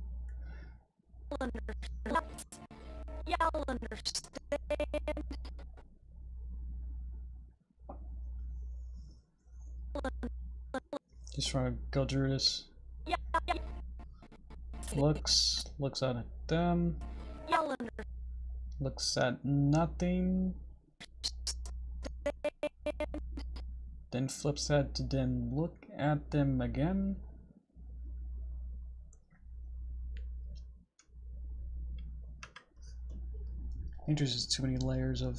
Y'all understand? Just trying to go through this. Looks at them. Y'all understand? Looks at nothing. Then flips that to then look at them again. I think there's just too many layers of,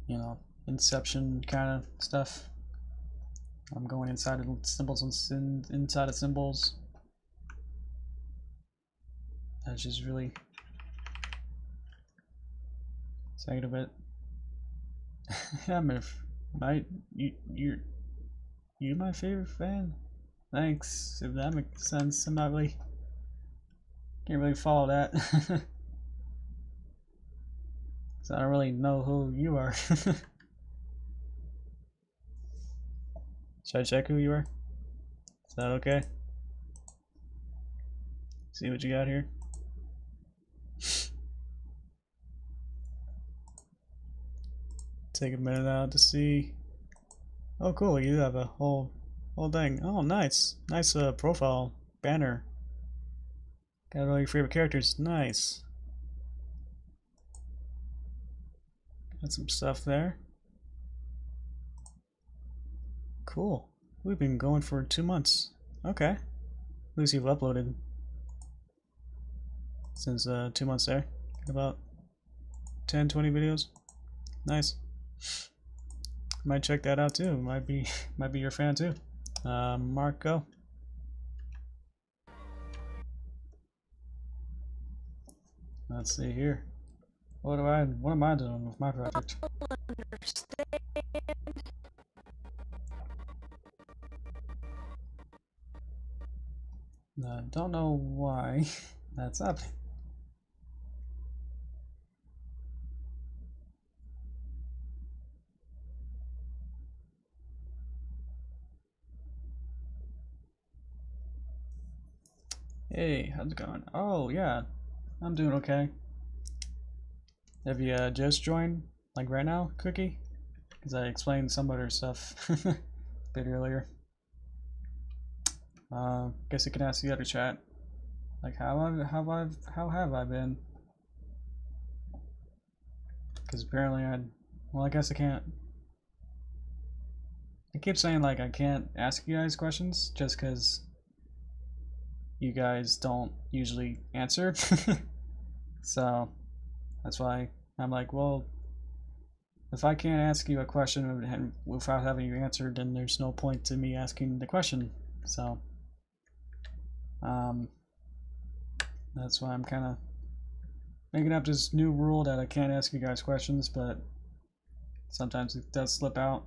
you know, Inception kind of stuff. I'm going inside of symbols and inside of symbols. That's just really taking a bit. You my favorite fan. Thanks. If that makes sense, I'm not really can't really follow that. So I don't really know who you are. Should I check who you are? Is that okay? See what you got here. Take a minute out to see. Oh, cool! You have a whole thing. Oh, nice, nice profile banner. Got all your favorite characters. Nice. Got some stuff there. Cool. We've been going for 2 months. Okay. At least you've uploaded since 2 months there. About 10-20 videos. Nice. Might check that out too. Might be your fan too. Marco. Let's see here. What am I doing with my project? I don't know why that's happening. Hey, how's it going? Oh yeah, I'm doing okay. Have you just joined, like right now, Cookie? Because I explained some other stuff a bit earlier. Guess you can ask the other chat, like how have I been? Because apparently well, I guess I can't. I keep saying like I can't ask you guys questions just because you guys don't usually answer. So that's why I'm like, well, if I can't ask you a question without having you answered, then there's no point to me asking the question. So that's why I'm kind of making up this new rule that I can't ask you guys questions, but sometimes it does slip out.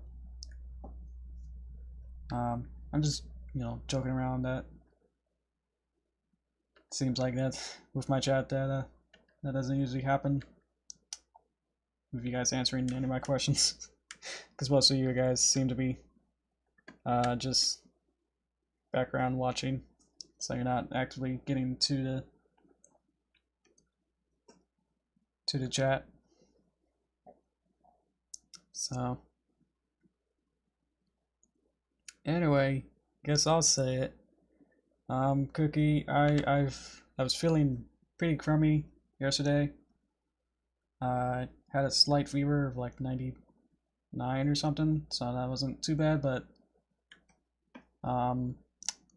I'm just, you know, joking around that. It seems like that with my chat that that doesn't usually happen with you guys answering any of my questions, because most of you guys seem to be just background watching, so you're not actively getting to the chat. So anyway, guess I'll say it. Cookie, I was feeling pretty crummy yesterday. I had a slight fever of like 99 or something, so that wasn't too bad, but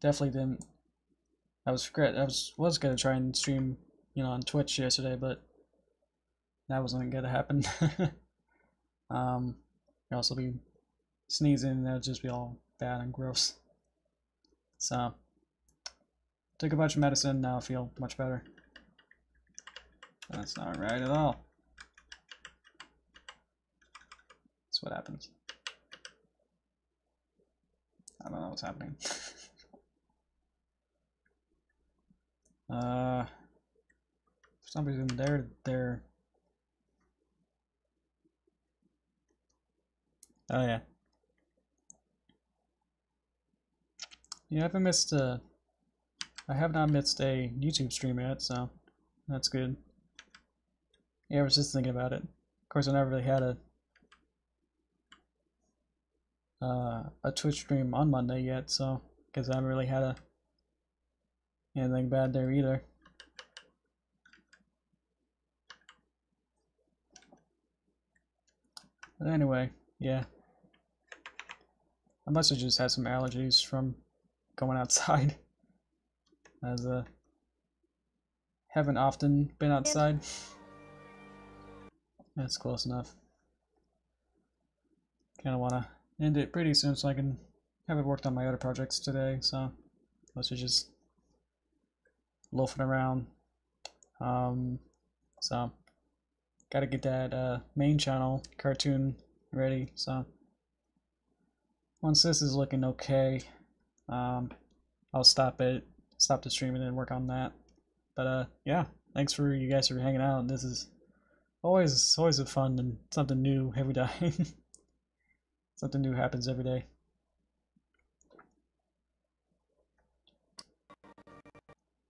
definitely didn't. I was gonna try and stream, you know, on Twitch yesterday, but that wasn't gonna happen. I'd also be sneezing, and that'd just be all bad and gross. So took a bunch of medicine, now I feel much better. That's not right at all. That's what happens. I don't know what's happening. For some reason they're oh yeah. Yeah, I have not missed a YouTube stream yet, so that's good. Yeah, I was just thinking about it. Of course, I never really had a Twitch stream on Monday yet, so because I haven't really had anything bad there either. But anyway, yeah. I must have just had some allergies from going outside, as haven't often been outside. That's close enough. Kind of want to end it pretty soon so I can have it worked on my other projects today, so let's just loafing around. So gotta get that main channel cartoon ready, so once this is looking okay, I'll stop the stream and then work on that. But yeah, thanks for you guys for hanging out. This is always a fun and something new every day. Something new happens every day.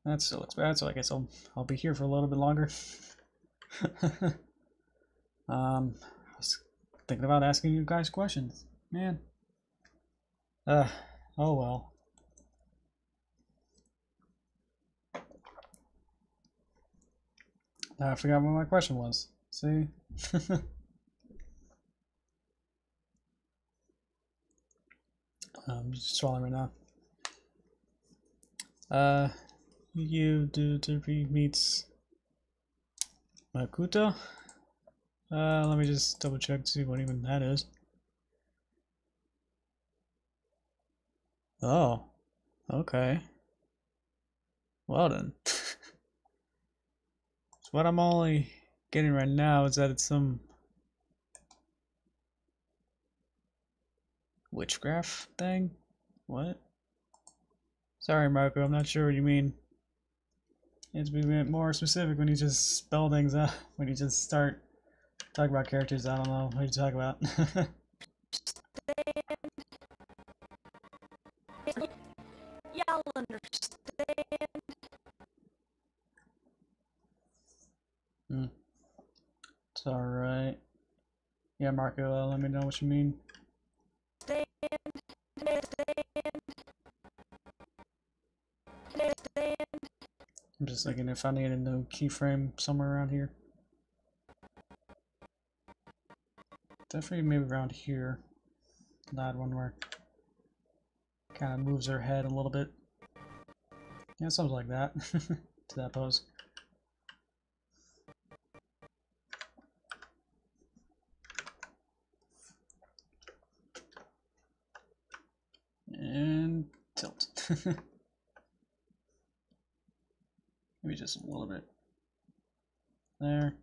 That still looks bad, so I guess I'll be here for a little bit longer. I was thinking about asking you guys questions, man. Oh well. I forgot what my question was. See? I'm just swallowing right now. You do Derpy meets Makuta? Let me just double check to see what even that is. Oh, okay. Well then. So what I'm only getting right now is that it's some witchcraft thing? What? Sorry, Marco, I'm not sure what you mean. It's be a bit more specific when you just spell things out. When you just start talking about characters, I don't know what you talk about. Y'all understand? It's alright. Yeah, Marco, let me know what you mean. I'm just thinking if I need a new keyframe somewhere around here. Definitely maybe around here. That one where kind of moves her head a little bit. Yeah, something like that. To that pose. And tilt. Maybe just a little bit. There.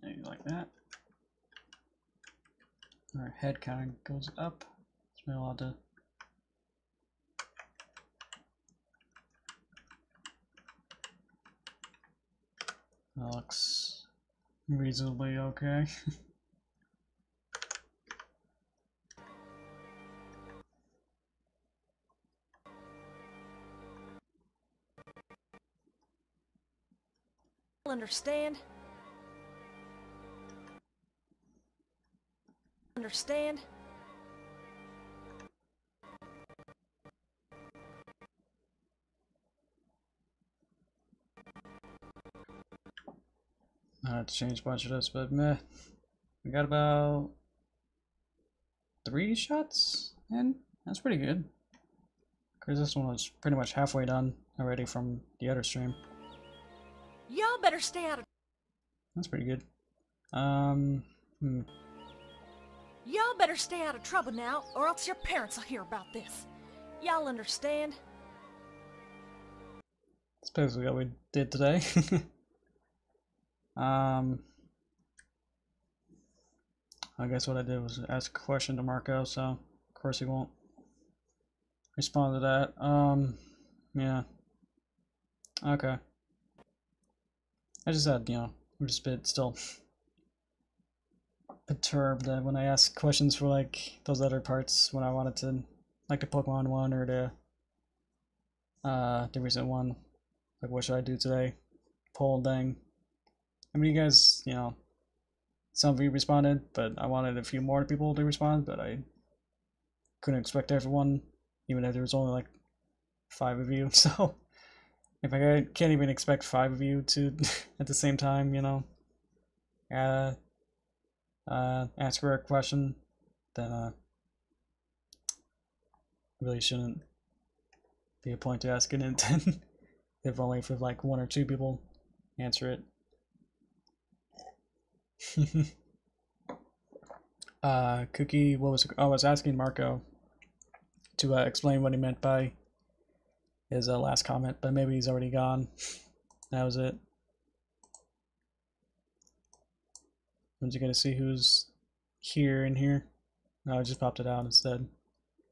Maybe like that. Our head kind of goes up. So we're allowed to. That looks reasonably okay. Understand? Understand? I have to change a bunch of this, but meh. We got about 3 shots in. That's pretty good. Because this one was pretty much halfway done already from the other stream. Y'all better stay out of... That's pretty good. Y'all better stay out of trouble now, or else your parents will hear about this. Y'all understand? That's basically what we did today. I guess what I did was ask a question to Marco, so of course he won't respond to that. Yeah. Okay. I just had, I'm just a bit still perturbed that when I ask questions for like those other parts when I wanted to, like the Pokemon one or the recent one, like what should I do today? Poll thing. I mean, you guys, some of you responded, but I wanted a few more people to respond, but I couldn't expect everyone, even if there was only like 5 of you. So if I can't even expect 5 of you to at the same time, ask her a question, then really shouldn't be a point to asking it then if only for like 1 or 2 people answer it. Cookie, I was asking Marco to explain what he meant by his last comment, but maybe he's already gone. That was it. I'm just gonna see who's here and here. No, I just popped it out instead.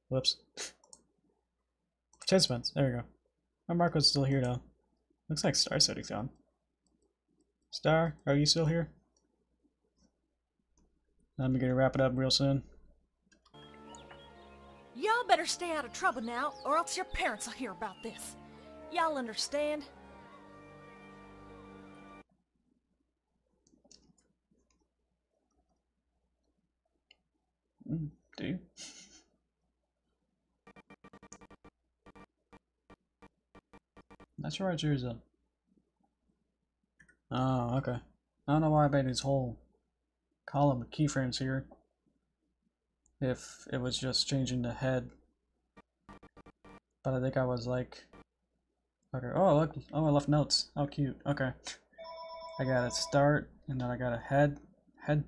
Whoops. Participants, there we go. Oh, Marco's still here though. Looks like Star said he's gone. Star, are you still here? I'm gonna wrap it up real soon. Y'all better stay out of trouble now, or else your parents will hear about this. Y'all understand? Do you? Not sure I choose it. Oh, okay. I don't know why I made this whole column of keyframes here. If it was just changing the head. But I think I was like... Okay, oh look, oh I left notes. How cute, okay. I got a start, and then I got a head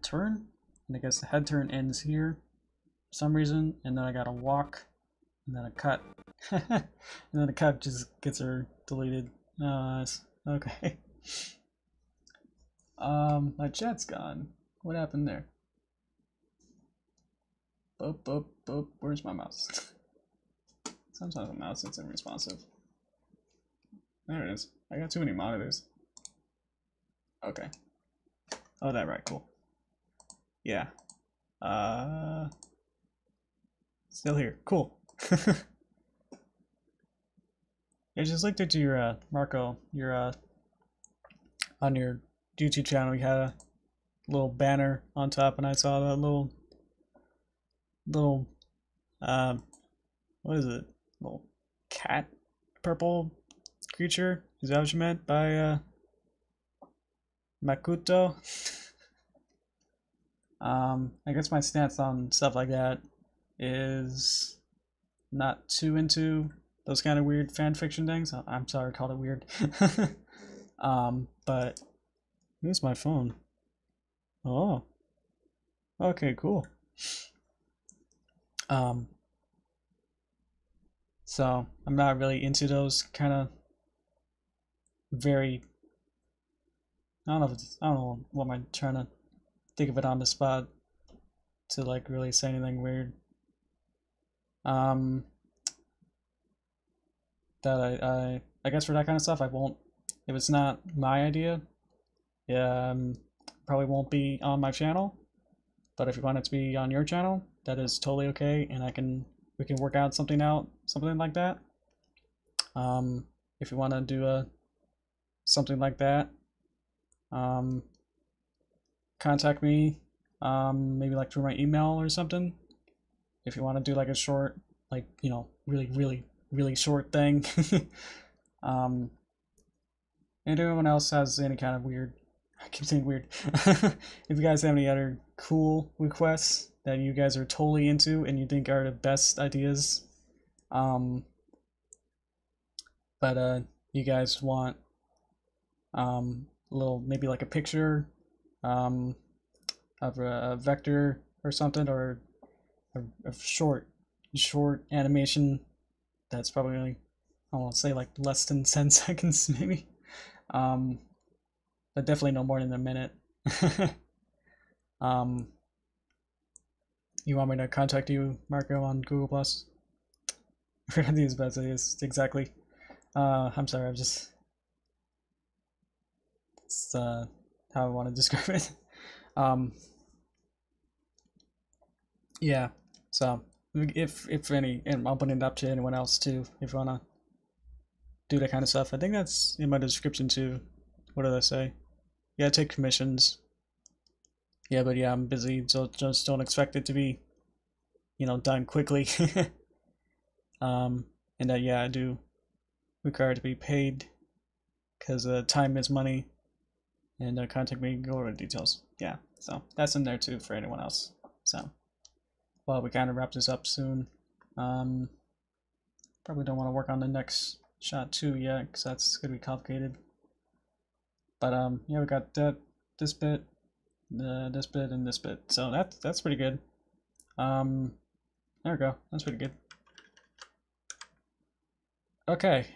turn? And I guess the head turn ends here for some reason, and then I got a walk, and then a cut. And then the cut just gets her deleted. Oh, nice. Okay. My chat's gone. What happened there? Boop, boop, boop. Where's my mouse? Sometimes the mouse is unresponsive. There it is. I got too many monitors. Okay. Oh, that right. Cool. Yeah. Still here. Cool. I just looked into your Marco. Your on your YouTube channel, you had a little banner on top, and I saw that little what is it? Little cat, purple creature. Is that what you meant by Makuto? I guess my stance on stuff like that is not too into those kind of weird fan fiction things. I'm sorry I called it weird. But here's my phone. Oh. Okay, cool. So I'm not really into those kind of very, I don't know what am I trying to think of it on the spot to like really say anything weird. That I guess for that kind of stuff I won't, if it's not my idea, probably won't be on my channel. But if you want it to be on your channel, that is totally okay, and we can work out something like that. If you want to do something like that, contact me, maybe like through my email or something. If you want to do like a short, like really short thing. And if anyone else has any kind of weird, I keep saying weird. If you guys have any other cool requests that you guys are totally into and you think are the best ideas, but you guys want a little, maybe like a picture of a vector or something, or a short animation that's probably I won't say like less than 10 seconds maybe. But definitely no more than a minute. You want me to contact you, Marco, on Google Plus? These best ideas, exactly. I'm sorry, I'm just it's how I want to describe it. Yeah. So if any, and I'll put it up to anyone else too, if you wanna do that kind of stuff. I think that's in my description too. What did I say? Yeah, I take commissions. Yeah, but yeah, I'm busy, so just don't expect it to be, done quickly. And yeah, I do require to be paid because time is money. And contact me, go over the details. Yeah, so that's in there too for anyone else. So, well, we kind of wrap this up soon. Probably don't want to work on the next shot too yet because that's gonna be complicated. But yeah, we got this bit, this bit, and this bit. So that's pretty good. There we go. That's pretty good. Okay.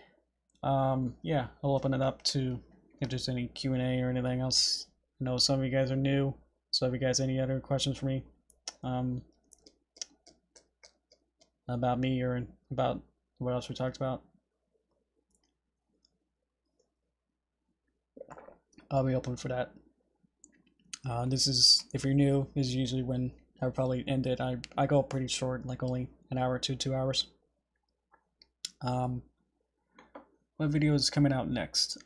Yeah, I'll open it up to if there's any Q&A or anything else. I know some of you guys are new, so if you guys any other questions for me, about me or about what else we talked about, I'll be open for that. This is, if you're new, this is usually when I would probably end it. I go pretty short, like only an hour to 2 hours. What video is coming out next?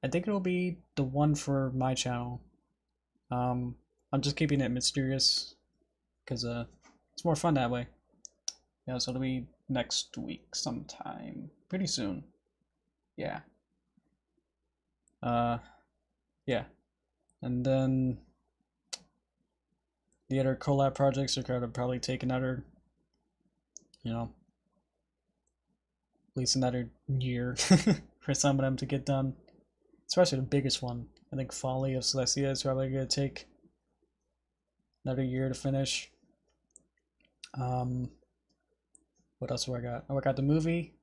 I think it'll be the one for my channel. I'm just keeping it mysterious because it's more fun that way. Yeah, so it'll be next week sometime, pretty soon. Yeah. Yeah. And then the other collab projects are gonna probably take another, at least another year for some of them to get done. Especially the biggest one. I think Folly of Celestia is probably gonna take another year to finish. What else do I got? Oh, I got the movie.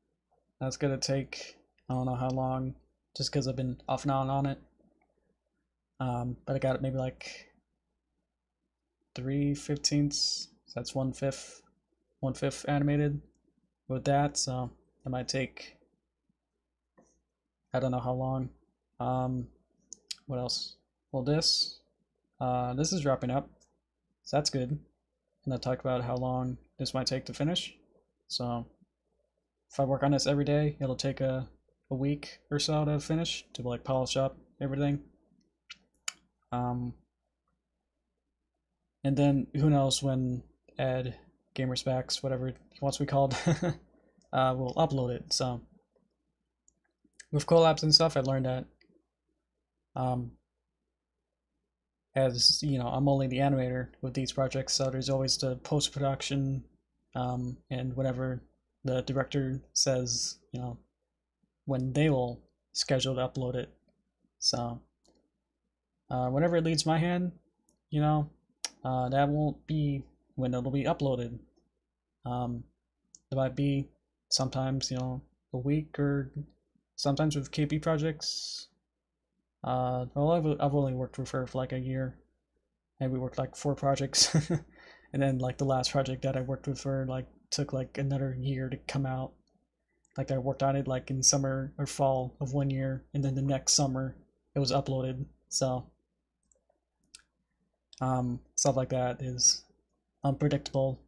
That's gonna take, I don't know how long, just because I've been off and on it. But I got it maybe like 3/15. So that's 1/5 animated with that. So that might take, I don't know how long. What else? Well, this is wrapping up, so that's good. And I talked about how long this might take to finish. So if I work on this every day, it'll take a week or so to finish, to like polish up everything. And then who knows when Ed Gamerspecs, whatever he wants to be called, will upload it. So with collabs and stuff, I learned that as I'm only the animator with these projects, so there's always the post-production, and whatever the director says, when they will schedule to upload it. So whenever it leaves my hand, that won't be when it'll be uploaded. It might be sometimes, a week, or sometimes with KP projects. Well, I've only worked with her for like a year, and we worked like 4 projects, and then like the last project that I worked with her like took like another year to come out. Like I worked on it like in summer or fall of 1 year, and then the next summer it was uploaded. So stuff like that is unpredictable.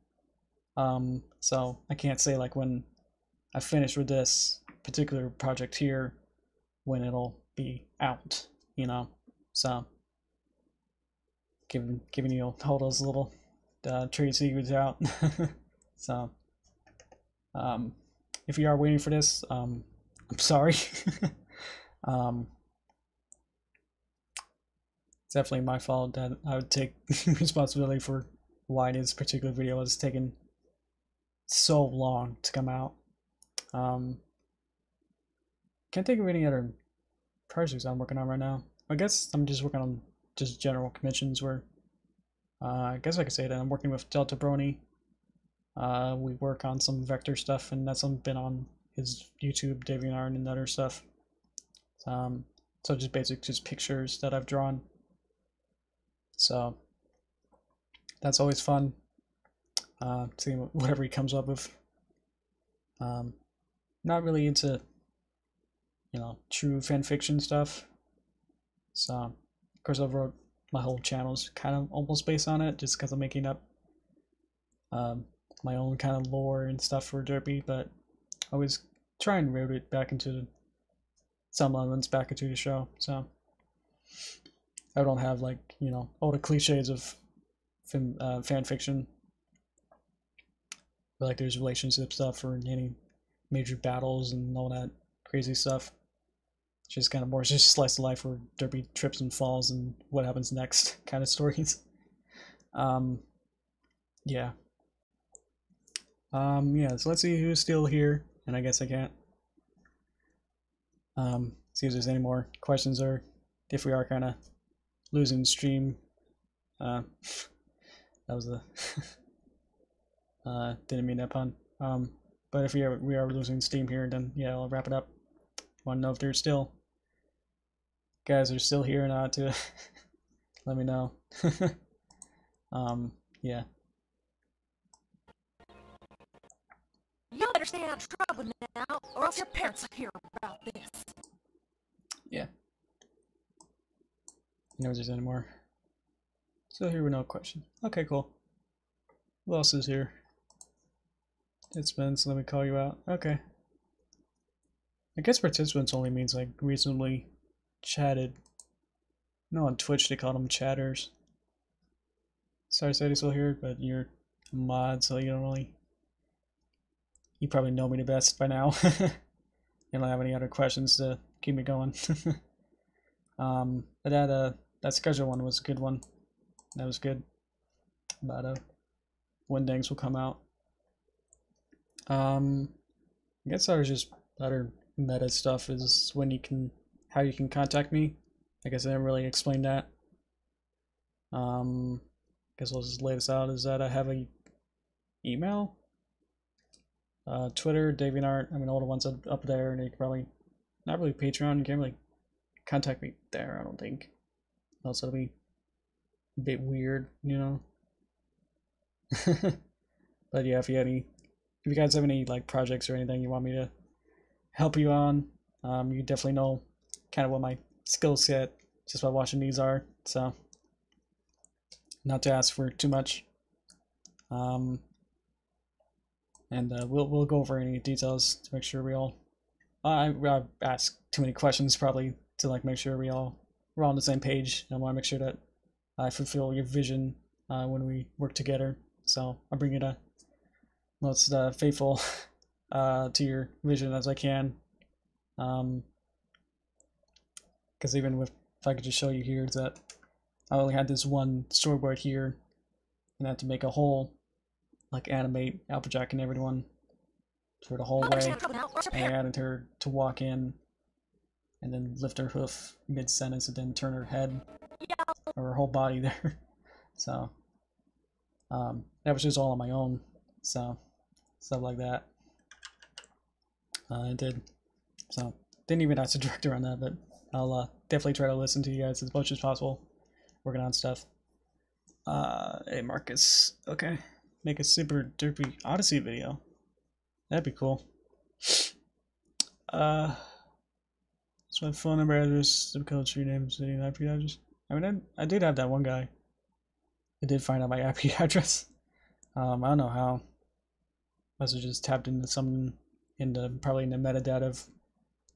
So I can't say like when I finish with this particular project here when it'll be out, so giving you all those little trade secrets out. So if you are waiting for this, I'm sorry. It's definitely my fault that I would take responsibility for why this particular video has taken so long to come out. Can't think of any other projects I'm working on right now. I guess I'm just working on just general commissions where I guess I could say that I'm working with Delta Brony. We work on some vector stuff, and that's been on his YouTube, DeviantArt, and other stuff. So just just pictures that I've drawn. So that's always fun. Seeing whatever he comes up with. Not really into, true fan fiction stuff. So, of course, I wrote my whole channel's kind of almost based on it, just because I'm making up my own kind of lore and stuff for Derpy, but I always try and route it back into some elements back into the show. So I don't have all the cliches of fan fiction, but like there's relationship stuff or any major battles and all that crazy stuff. It's just kind of more just slice of life where Derpy trips and falls and what happens next kind of stories. Yeah. Yeah, so let's see who's still here, and I guess I can't see if there's any more questions or if we are kind of losing stream. That was a didn't mean that pun. But if we are losing steam here, then yeah, I'll wrap it up. Want to know if there's still guys are still here or not to let me know. Yeah. You better stay out of trouble now, or else your parents will hear about this. Yeah. You know if there's any more. So here with no question. Okay, cool. Who else is here? It's Spence, let me call you out. Okay. I guess participants only means like recently chatted. No, on Twitch they call them chatters. Sorry, Sadie's still here, but you're a mod, so you don't really. You probably know me the best by now. You don't have any other questions to keep me going. But that schedule one was a good one. That was good. About when things will come out. I guess there's just other meta stuff is how you can contact me. I guess I didn't really explain that. Guess I'll just lay this out is that I have a email, Twitter, DeviantArt. I mean all the ones up there, and you can probably not really Patreon. You can't really contact me there. I don't think. Also, it'll be a bit weird, But yeah, if you guys have any like projects or anything you want me to help you on, you definitely know kind of what my skill set just by watching these are. So not to ask for too much. And we'll go over any details to make sure we all. I ask too many questions probably to like make sure we're all on the same page. I want to make sure that I fulfill your vision when we work together. So I'll bring it most faithful to your vision as I can. Because even if I could just show you here that I only had this one storyboard here, and I had to make a whole like animate Applejack and everyone for the whole way. And I added her to walk in and then lift her hoof mid-sentence and then turn her head or her whole body there. So that was just all on my own. So stuff like that I did. So didn't even ask the director on that, but I'll definitely try to listen to you guys as much as possible working on stuff. Hey Marcus, okay, make a super derpy Odyssey video. That'd be cool. That's my phone number, address, zip code, street name, city, and IP address. I mean, I did have that one guy. I did find out my IP address. I don't know how. I must have just tapped into something probably in the metadata of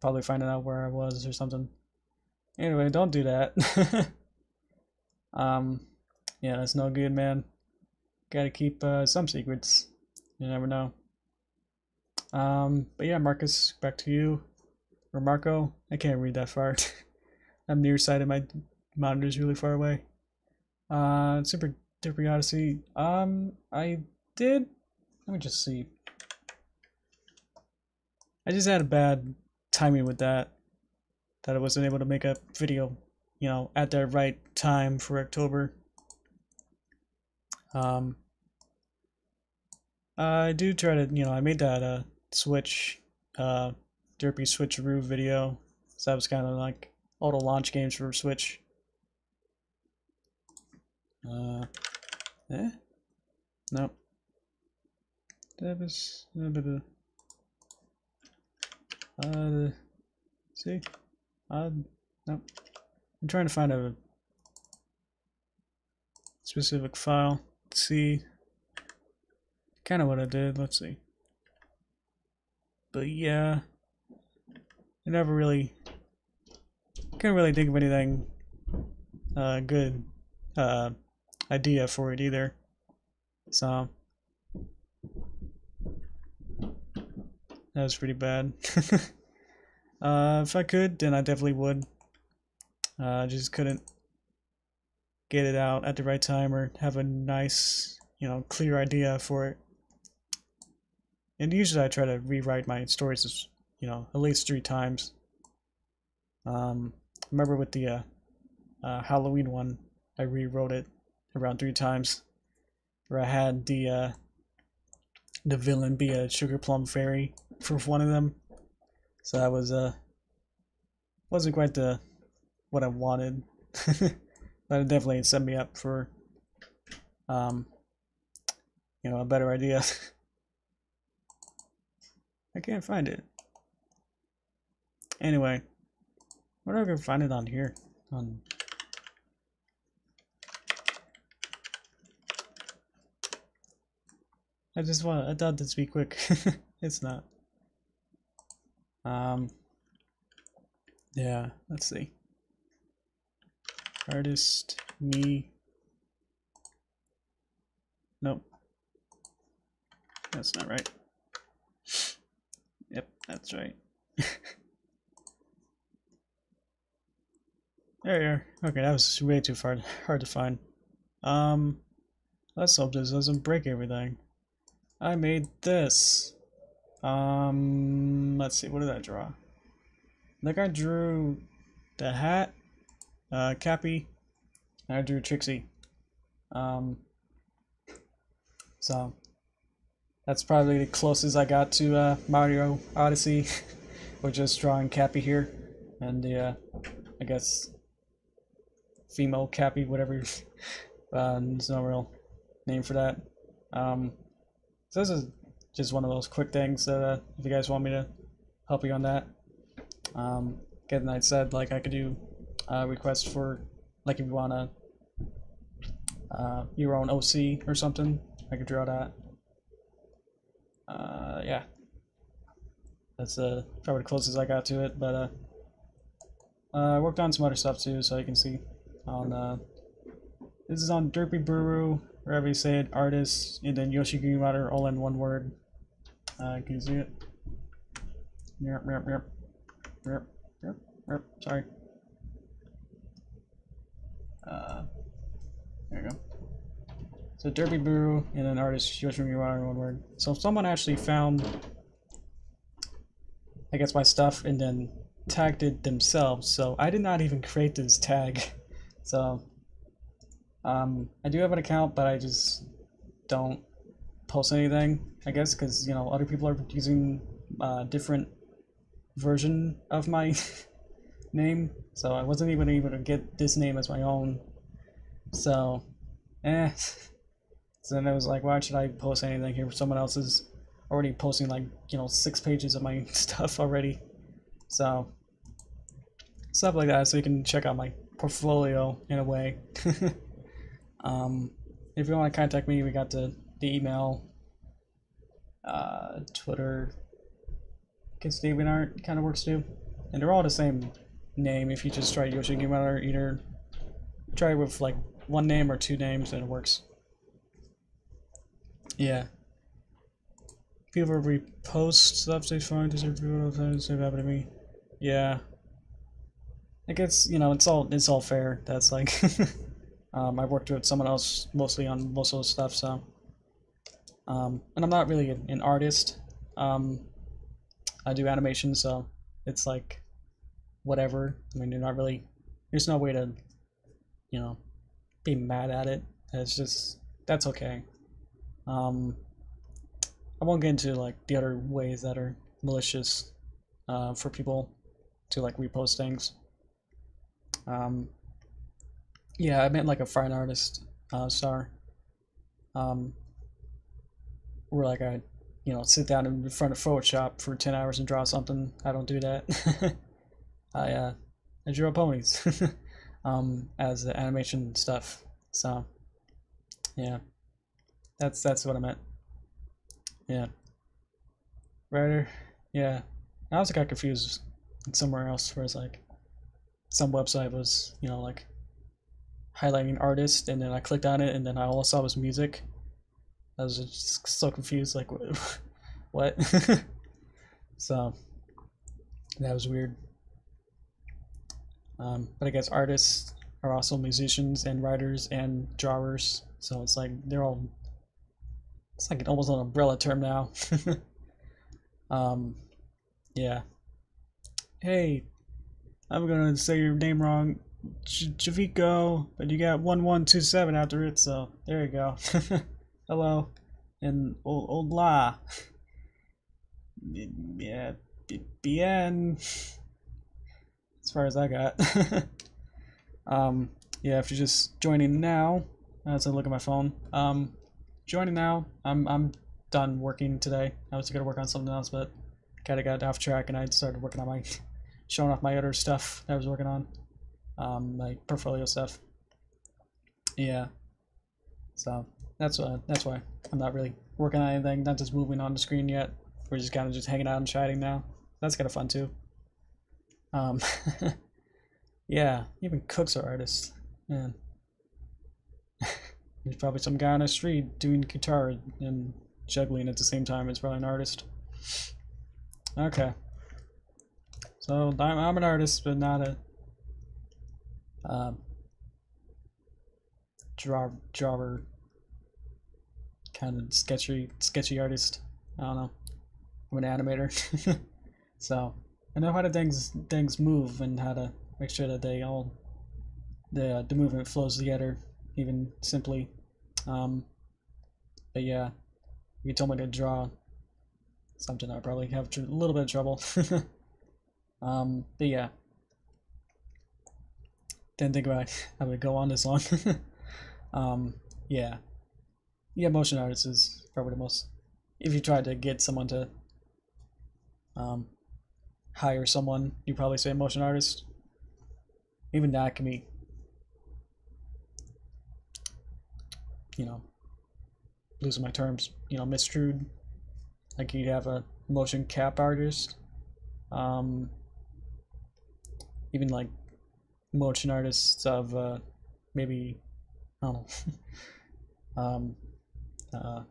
probably finding out where I was or something. Anyway, don't do that. Yeah, that's no good, man. Gotta keep some secrets. You never know. But yeah, Marcus, back to you. Or Marco. I can't read that far. I'm nearsighted. My monitor's really far away. Super Derpy Odyssey. I did. Let me just see. I just had a bad timing with that I wasn't able to make a video, at the right time for October. I do try to, I made that switch Derpy Switcheroo video. So that was kind of like all the launch games for Switch. Nope. That was see? Nope. I'm trying to find a specific file. Let's see. Kind of what I did. Let's see. But yeah, I never really couldn't really think of anything good idea for it either. So that was pretty bad. If I could, then I definitely would. Just couldn't get it out at the right time or have a nice, clear idea for it. And usually I try to rewrite my stories, at least 3 times. Remember with the Halloween one, I rewrote it around 3 times, where I had the villain be a sugar plum fairy for one of them. So that was wasn't quite what I wanted, but it definitely set me up for a better idea. I can't find it. Anyway, where do I go find it on here? I thought this would be quick. It's not. Yeah, let's see. Artist, me. Nope. That's not right. Yep, that's right. There you are. Okay, that was way too hard to find. Let's hope this doesn't break everything. I made this. Let's see, what did I draw? I think I drew the hat, Cappy, and I drew Trixie. So that's probably the closest I got to Mario Odyssey, or just drawing Cappy here, and the I guess female Cappy, whatever. There's no real name for that. So this is just one of those quick things that if you guys want me to help you on that, again, I said like I could do requests for, like, if you wanna your own OC or something, I could draw that. Yeah, that's probably the closest I got to it, but I worked on some other stuff too, so you can see on this is on Derpy Buru, wherever you say it, artist, and then Yoshi Greenwater, all in one word. Can you see it? Yep. Sorry. There you go. So Derpy Buru, and then artist Yoshi Greenwater in one word. So someone actually found, I guess, my stuff and then tagged it themselves. So I did not even create this tag. So I do have an account, but I just don't post anything, I guess, because other people are using different version of my name, so I wasn't even able to get this name as my own. So so then I was like, why should I post anything here? Someone else is already posting like 6 pages of my stuff already, so stuff like that, so you can check out my portfolio in a way. If you want to contact me, we got the email, Twitter, I guess DeviantArt kind of works too, and they're all the same name. If you just try Yoshi Greenwater, either try with like 1 name or 2 names, and it works. Yeah. People repost stuff they find to happen to me. Yeah. I guess it's all fair. That's like I worked with someone else mostly on most of the stuff, so and I'm not really an artist. I do animation, so it's like whatever. I mean, there's no way to be mad at it. It's just, that's okay. I won't get into like the other ways that are malicious for people to like repost things. Yeah, I meant like a fine artist star. Where like I, sit down in front of Photoshop for 10 hours and draw something. I don't do that. I draw ponies as the animation stuff. So yeah, that's what I meant. Yeah, writer. Yeah, I also got confused somewhere else where it's like some website was like highlighting artist, and then I clicked on it, and then all I saw was music. I was just so confused, like what? So that was weird. But I guess artists are also musicians and writers and drawers, so it's like it's like almost an umbrella term now. Yeah. Hey, I'm gonna say your name wrong, Javiko, but you got 1127 after it, so there you go. Hello, and old la. Yeah, bien. As far as I got. Yeah, if you're just joining now, as I look at my phone, joining now, I'm done working today. I was gonna work on something else, but kinda got off track, and I started working on showing off my other stuff that I was working on, my portfolio stuff. Yeah, so that's why I'm not really working on anything, not just moving on the screen yet. We're just kind of just hanging out and chatting now. That's kind of fun too. Yeah, even cooks are artists, man. There's probably some guy on the street doing guitar and juggling at the same time. It's probably an artist. Okay. So I'm an artist, but not a drawer kind of sketchy artist. I don't know. I'm an animator. So I know how to things move and how to make sure that they all the movement flows together, even simply. But yeah, if you told me to draw something, I'd probably have a little bit of trouble. But yeah, didn't think about how to go on this long. Yeah, motion artist is probably the most. If you tried to get someone to hire someone, you probably say motion artist. Even that can be, losing my terms, misstrued. Like you'd have a motion cap artist, even like motion artists of maybe, I don't know,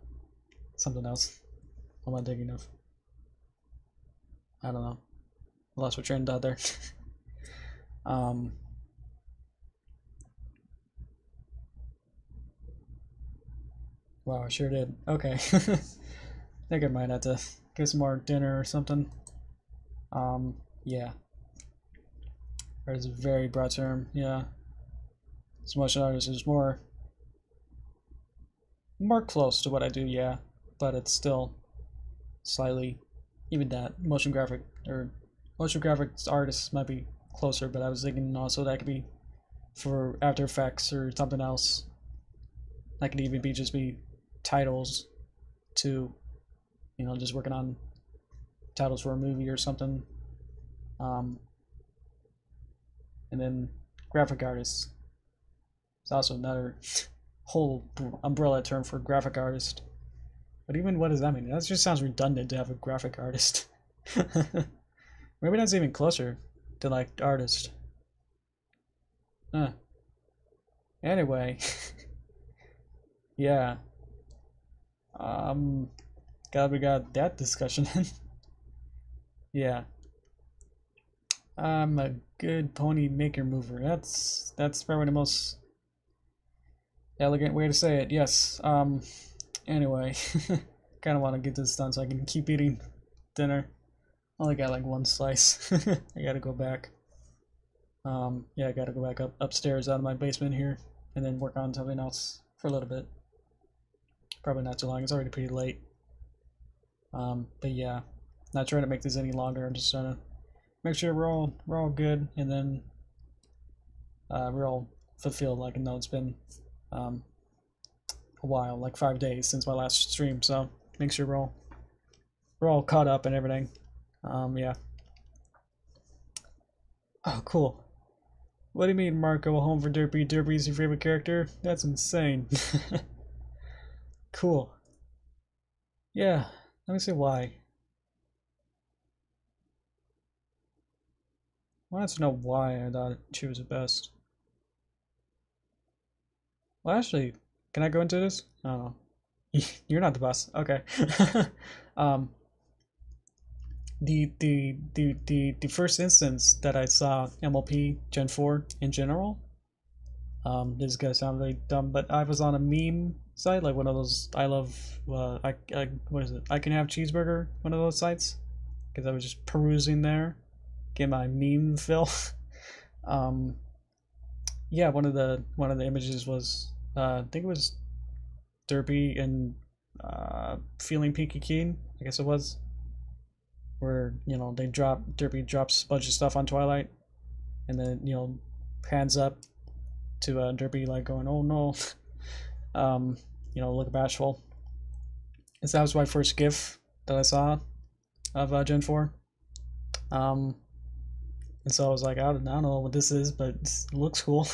something else. I'm not thinking of. I don't know. I lost my train of thought there. Wow, I sure did. Okay. I think I might have to get some more dinner or something. Yeah. That is a very broad term, yeah. So motion artist is more close to what I do, yeah. But it's still slightly, even that motion graphics artists might be closer, but I was thinking also that could be for After Effects or something else. That could even just be titles to, just working on titles for a movie or something. And then graphic artists. It's also another whole umbrella term for graphic artist. But even what does that mean? That just sounds redundant to have a graphic artist. Maybe that's even closer to like artist. Anyway. Yeah. Glad we got that discussion. Yeah. I'm a good pony maker mover. That's probably the most elegant way to say it. Yes. Anyway, kind of want to get this done so I can keep eating dinner. Only got like one slice. I gotta go back. Yeah, I gotta go back upstairs out of my basement here, and then work on something else for a little bit. Probably not too long. It's already pretty late. But yeah, not trying to make this any longer. I'm just trying to make sure we're all good, and then we're all fulfilled. Like, I know it's been a while, like 5 days since my last stream, so make sure we're all caught up and everything. Yeah. Oh, cool. What do you mean, Marco? Home for Derpy? Derpy's your favorite character? That's insane. Cool. Yeah. Let me see why. I wanted to know why I thought she was the best. Well, actually, can I go into this? I don't know. You're not the boss. Okay. um, the first instance that I saw MLP Gen 4 in general, this is gonna sound really dumb, but I was on a meme site, like one of those I love, what is it? I can have cheeseburger, one of those sites, because I was just perusing there, get my meme fill. Yeah, one of the images was, I think it was Derpy and feeling Pinky Keen, I guess it was, where, you know, Derpy drops a bunch of stuff on Twilight, and then, you know, pans up to Derpy like going, oh no, you know, look bashful. And so that was my first GIF that I saw of Gen 4. And so I was like, I don't know what this is, but it looks cool.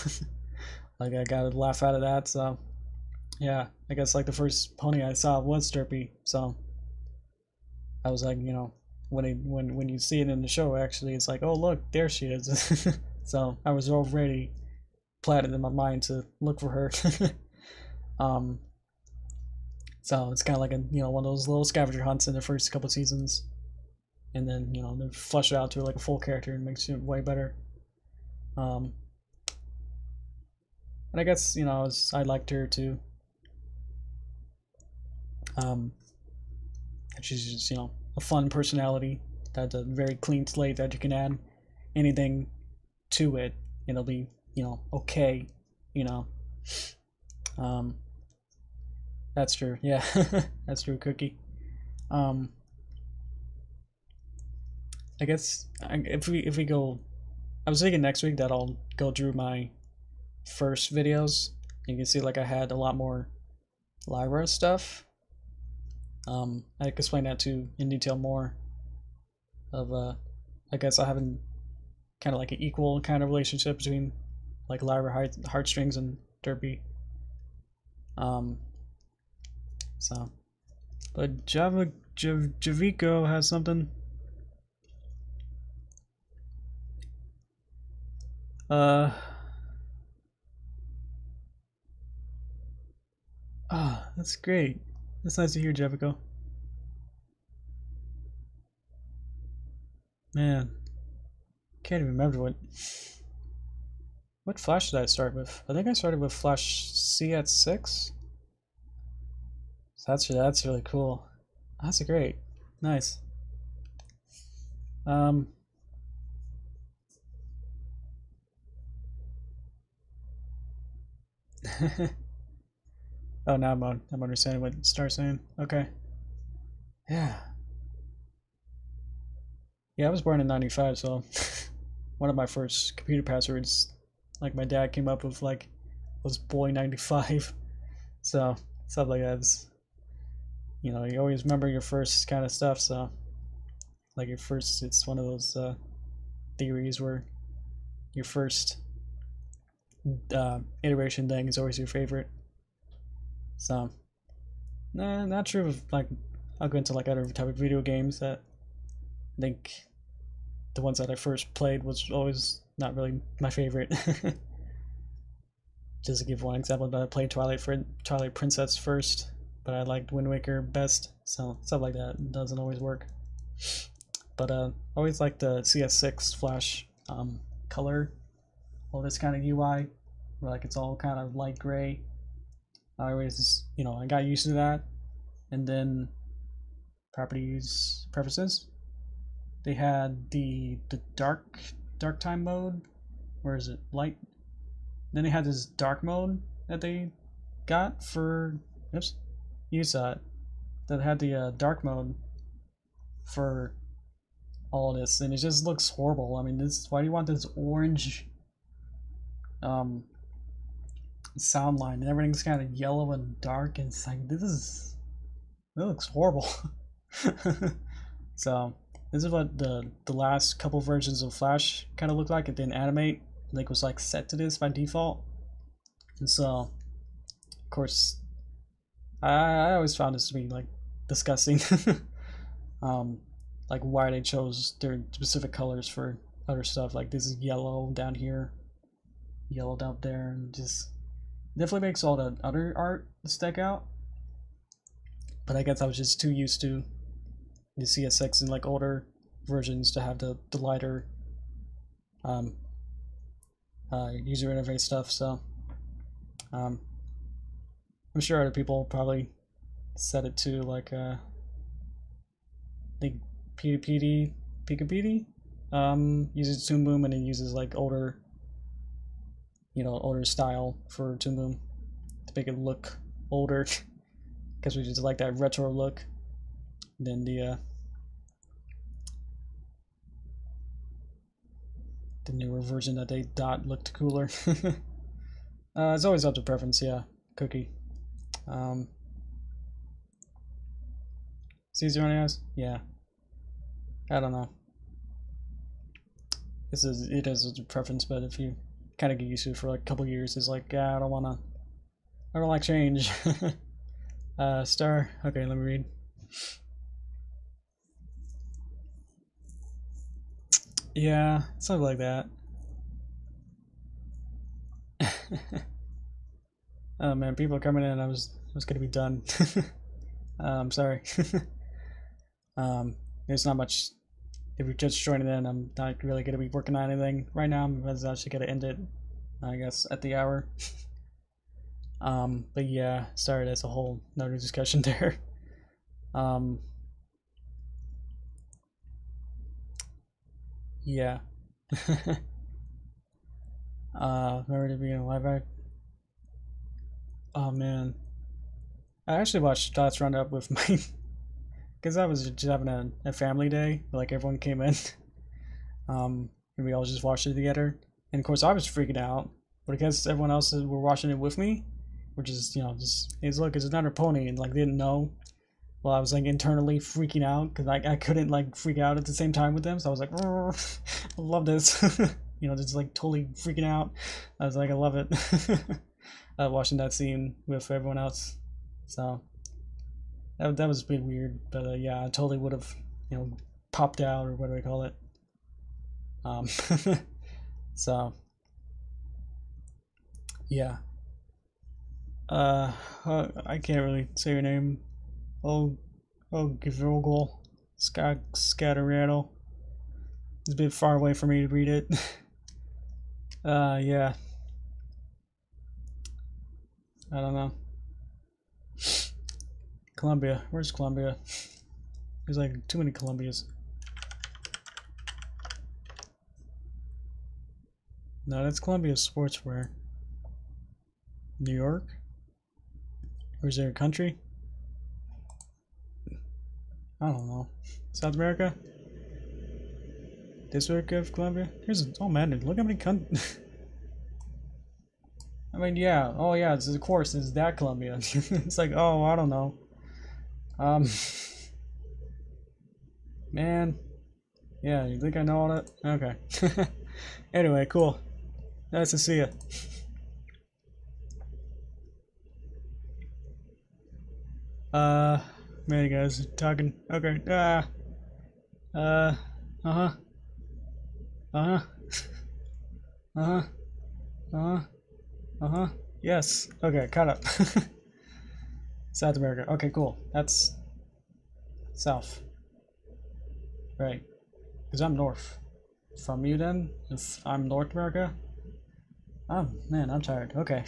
Like, I got a laugh out of that, so yeah, I guess like the first pony I saw was Derpy, so I was like, you know, when you see it in the show, actually, it's like, oh look, there she is. So I was already planted in my mind to look for her. So it's kind of like a, you know, one of those little scavenger hunts in the first couple seasons, and then, you know, they flush it out to like a full character and makes it way better. And I guess, you know, I liked her too. She's just, you know, a fun personality. That's a very clean slate that you can add anything to it, and it'll be, you know, okay, you know. That's true. Yeah, that's true, Cookie. I guess if we go, I was thinking next week that I'll go through my first videos. You can see like I had a lot more Lyra stuff. I can explain that too in detail more. Of I guess I having kind of like an equal kind of relationship between like Lyra heartstrings and Derpy. So, but Javico has something. That's great. That's nice to hear, Javico. Man, can't even remember what flash did I start with. I think I started with flash C at 6. So that's really cool. That's great. Nice. Oh, now I'm understanding what Star's saying. Okay. Yeah. Yeah, I was born in 95, so one of my first computer passwords, like my dad came up with, like, was boy95. So stuff like that is, you know, you always remember your first kind of stuff. So like your first, it's one of those theories where your first iteration thing is always your favorite. So nah, not true of, like, I'll go into like other type of video games that I think the ones that I first played was always not really my favorite. Just to give one example, that I played Twilight Princess first, but I liked Wind Waker best, so stuff like that doesn't always work. But always like the CS6 Flash color, all this kind of UI, where like it's all kind of light gray. I always, you know, I got used to that, and then preferences. They had the dark time mode. Where is it? Light. Then they had this dark mode that they got for, oops, you saw it, that had the dark mode for all this, and it just looks horrible. I mean, why do you want this orange sound line, and everything's kind of yellow and dark, and it's like, it looks horrible. So this is what the last couple versions of Flash kind of looked like. It didn't animate, like was like set to this by default, and so of course I always found this to be like disgusting. Like why they chose their specific colors for other stuff. Like this is yellow down here, yellow down there, and just definitely makes all the other art stick out. But I guess I was just too used to the CSX and like older versions to have the lighter user interface stuff. So I'm sure other people probably set it to like the Pika uses Toon Boom, and it uses like older, older style for Toon Boom to make it look older, because we just like that retro look. And then the newer version that they thought looked cooler. It's always up to preference, yeah. Cookie. Caesar on eyes? Yeah. I don't know. It is a preference, but if you kind of get used to it for like a couple years, it's like, yeah, I don't like change. Star. Okay, let me read. Yeah, something like that. Oh man, people are coming in. I was gonna be done. I'm sorry. There's not much. If you're just joining in, I'm not really gonna be working on anything right now. I'm actually gonna end it, I guess, at the hour. But yeah, sorry, that's a whole another discussion there. Yeah. Remember to be in a live act? Oh man, I actually watched Dots Round Up with my, because I was just having a family day, like everyone came in, and we all just watched it together. And of course I was freaking out, but I guess everyone else were watching it with me, which is, just, look, it's another pony, and like didn't know. Well, I was like internally freaking out because I couldn't like freak out at the same time with them, so I was like, I love this. Just like totally freaking out. I was like, I love it. Watching that scene with everyone else, so that was a bit weird, but yeah, I totally would have popped out, or what do I call it. So yeah, I can't really say your name. Givrogel Scatterrattle. It's a bit far away for me to read it. Yeah. I don't know. Columbia. Where's Columbia? There's like too many Columbias. No, that's Columbia Sportswear. New York? Or is there a country? I don't know. South America? District of Columbia? Oh man, look how many I mean, yeah. Oh yeah, of course, it's that Columbia. It's like, oh, I don't know. Man. Yeah, you think I know all that? Okay. Anyway, cool. Nice to see you. Man, you guys talking. Okay. Uh-huh. Uh-huh. Uh-huh. Uh-huh. Uh-huh. Yes. Okay, caught up. South America. Okay, cool. That's south. Right. Because I'm north. From you then? If I'm North America? Oh, man, I'm tired. Okay.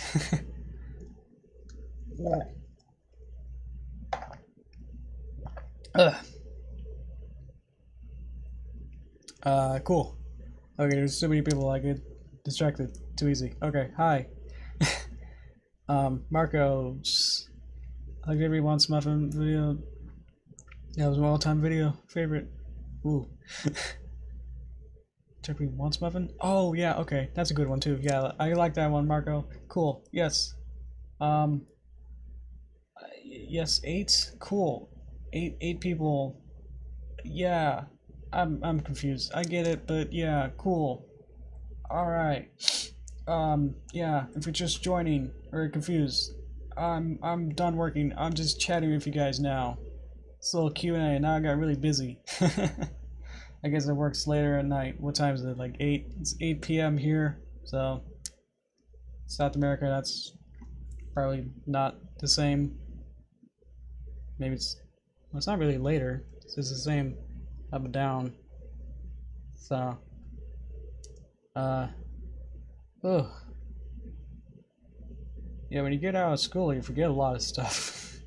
Cool. Okay, there's so many people I get distracted. Too easy. Okay, hi. Marco, like every once muffin video. That was my all-time video favorite. Ooh. Derpy wants muffin? Oh yeah, okay. That's a good one too. Yeah, I like that one, Marco. Cool. Yes. Um yes, 8? Cool. Eight people. Yeah. I'm confused. I get it, but yeah, cool. Alright. Yeah, if you're just joining or confused, I'm done working. I'm just chatting with you guys now. It's a little Q&A. Now I got really busy. I guess it works later at night. What time is it? Like 8? It's 8 p.m. here. So South America, that's probably not the same. Maybe it's, well, it's not really later. It's just the same up and down. So ugh. Yeah, when you get out of school, you forget a lot of stuff.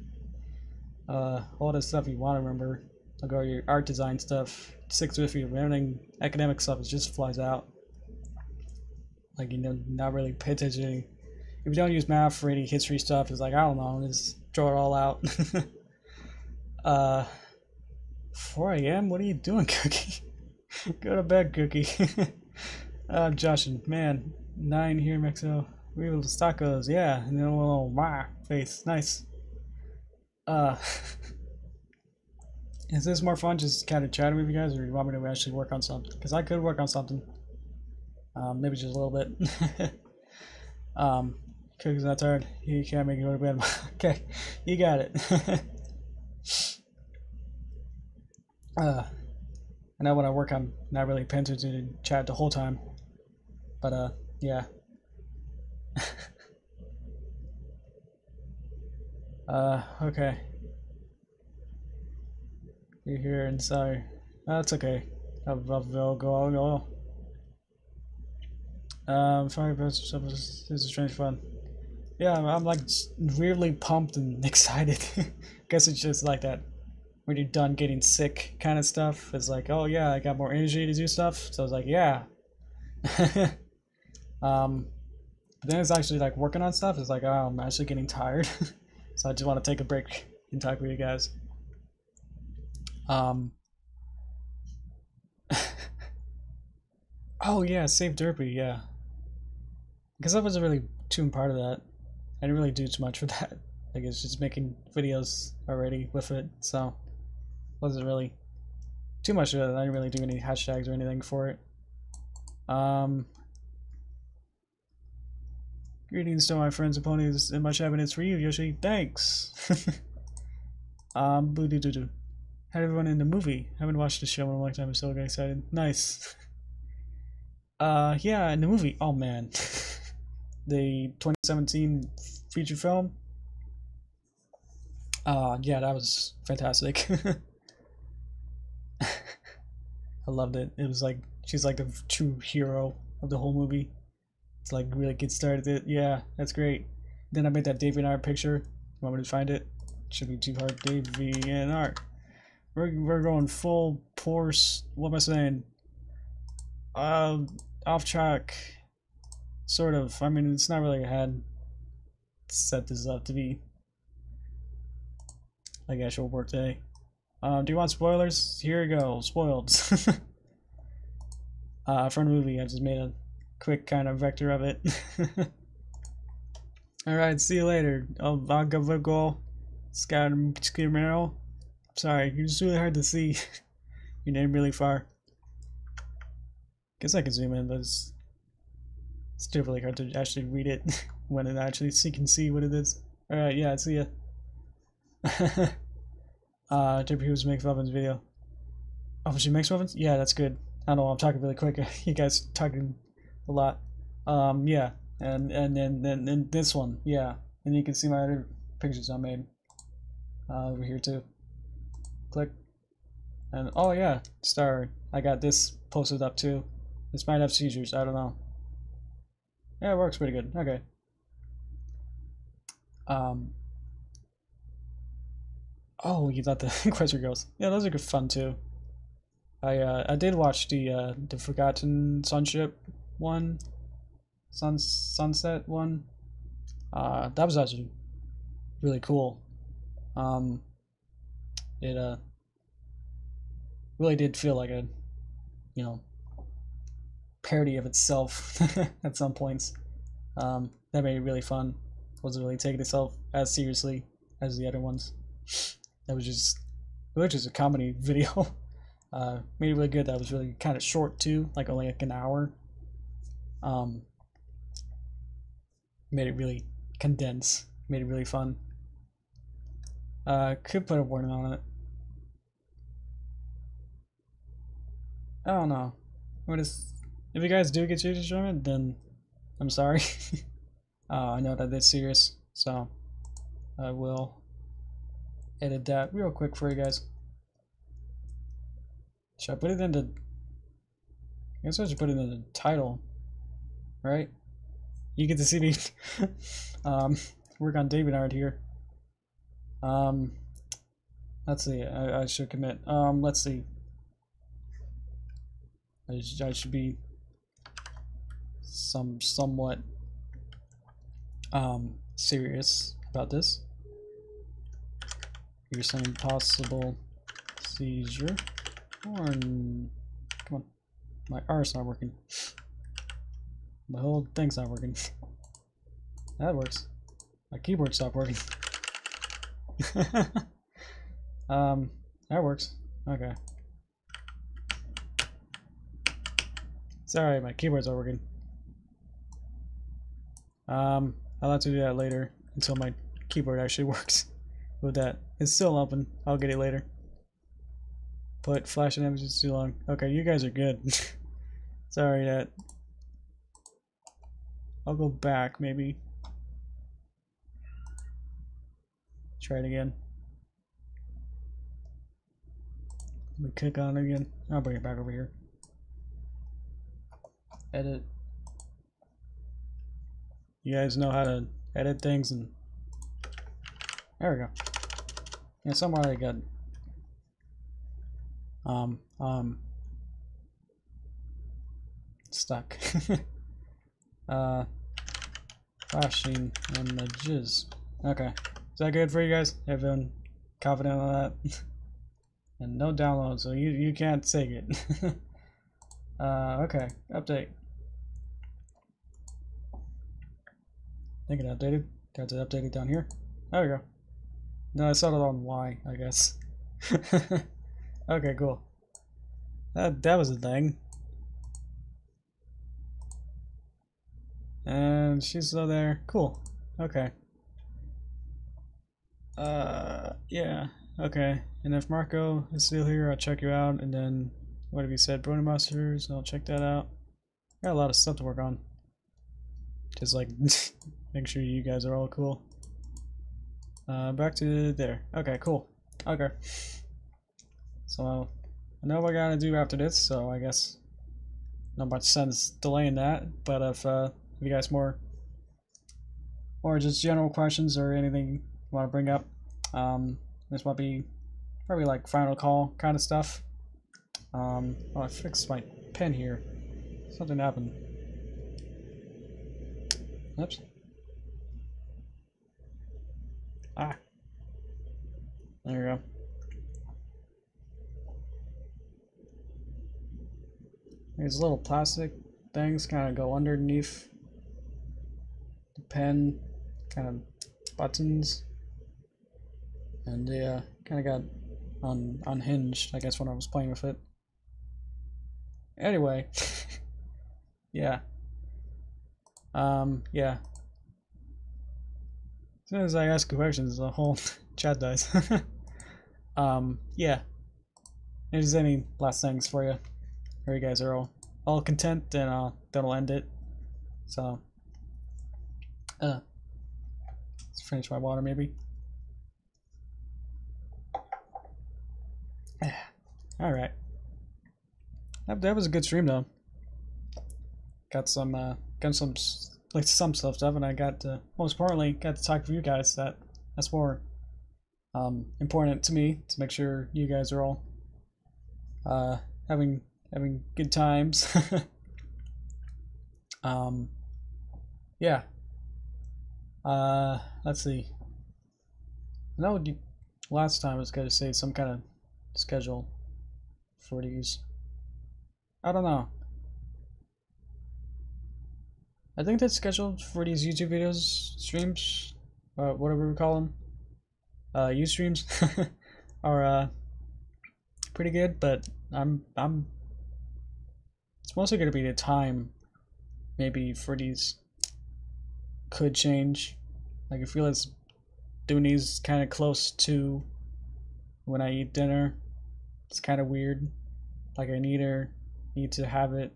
All the stuff you want to remember, like all your art design stuff, sticks with you. Everything academic stuff, it just flies out. Like, you know, not really pay attention. If you don't use math for any history stuff, it's like, I don't know, just throw it all out. 4 a.m. What are you doing, Cookie? Go to bed, Cookie. Josh, man, 9 here in Mexico. We will tacos, yeah, and then a little face, nice. Is this more fun just kind of chatting with you guys, or do you want me to actually work on something? Because I could work on something. Maybe just a little bit. Cookie's not tired. He can't make it go to bed. Okay, you got it. I know when I work, I'm not really paying attention to chat the whole time. But, yeah. Okay. You're here and sorry. That's okay. I'll go. Sorry, but this is strange fun. Yeah, I'm like weirdly pumped and excited. Guess it's just like that. When you're done getting sick kind of stuff, it's like, oh yeah, I got more energy to do stuff. So I was like, yeah. But then it's actually like working on stuff. It's like, oh, I'm actually getting tired. So I just want to take a break and talk with you guys. Oh yeah, save Derpy, yeah. Because I wasn't really too part of that. I didn't really do too much for that. Like, it's just making videos already with it, so wasn't really too much of it. I didn't really do any hashtags or anything for it. Greetings to my friends and ponies, and much happiness for you, Yoshi. Thanks. Boo doo doo doo. Had everyone in the movie. Haven't watched the show in a long time. I'm so excited. Nice. Yeah, in the movie. Oh man, the 2017 feature film. Yeah, that was fantastic. I loved it. It was like she's like the true hero of the whole movie. It's like really get started. It. Yeah, that's great. Then I made that DeviantArt picture. You want me to find it? Shouldn't be too hard. DeviantArt. We're going full force. What am I saying? Off track. Sort of. I mean, it's not really I had set this up to be like actual work day. Do you want spoilers? Here you go. Spoiled. For the movie, I just made a quick kind of vector of it. Alright, see you later. I'll go. Scamero. Sorry, you're just really hard to see. Your name really far. Guess I can zoom in, but it's still really hard to actually read it when it actually so you can see what it is. Alright, yeah, see ya. Derpy Hooves makes muffins video. Oh, she makes muffins? Yeah, that's good. I don't know, I'm talking really quick. You guys talking a lot. Yeah. And then this one, yeah. And you can see my other pictures I made. Over here too. Click. And oh yeah, star. I got this posted up too. This might have seizures, I don't know. Yeah, it works pretty good. Okay. Oh, you thought the Equestria Girls. Yeah, those are good fun too. I did watch the Forgotten Sunship one. Sunset one. That was actually really cool. It really did feel like a, you know, parody of itself at some points. That made it really fun. Wasn't really taking itself as seriously as the other ones. It was just a comedy video. Made it really good. That was really kind of short too, like only like an hour. Made it really condensed. Made it really fun. Could put a warning on it. I don't know. What is? If you guys do get used from it, then I'm sorry. I know that it's serious, so I will edit that real quick for you guys. Should I put it into? I guess I should put it in the title, right? You get to see me work on David art here. Let's see. I should commit. Let's see. I should be somewhat serious about this. Here's some possible seizure. Come on. My R's not working. The whole thing's not working. That works. My keyboard stopped working. That works. Okay. Sorry, my keyboard's not working. I'll have to do that later until my keyboard actually works with that. It's still open. I'll get it later. Put flashing images too long. Okay, you guys are good. Sorry that. I'll go back maybe. Try it again. Let me click on it again. I'll bring it back over here. Edit. You guys know how to edit things, and there we go. Yeah, somewhere I got stuck. Flashing images. Okay. Is that good for you guys? Everyone confident on that? And no download, so you can't take it. Okay. Update. I think it updated. Got to update it down here. There we go. No, I saw it on Y, I guess. Okay, cool. That was a thing. And she's still there. Cool. Okay. Yeah. Okay. And if Marco is still here, I'll check you out. And then, what have you said? Brony Monsters. I'll check that out. Got a lot of stuff to work on. Just like make sure you guys are all cool. Back to there. Okay, cool. Okay. So I know what I gotta do after this, so I guess not much sense delaying that. But if you guys more just general questions or anything you want to bring up, this might be probably like final call kind of stuff. Oh, I fixed my pen here. Something happened. Oops. Ah. There you go. These little plastic things kind of go underneath the pen, kind of buttons, and they kind of got unhinged, I guess, when I was playing with it. Anyway, yeah. Yeah. As soon as I ask questions, the whole chat dies. Yeah. If there's any last things for you, or you guys are all content, then that'll end it. So, let's finish my water maybe. All right. That was a good stream though. Got some some stuff, and I got to, most importantly, got to talk to you guys. That's more important to me, to make sure you guys are all having good times. Yeah. Let's see. I know last time I was going to say some kind of schedule for these. I don't know. I think that's scheduled for these YouTube videos, streams, whatever we call them, Ustreams, are pretty good. But it's mostly gonna be the time, maybe for these could change. Like I feel it's doing these kind of close to when I eat dinner. It's kind of weird. Like I need to have it.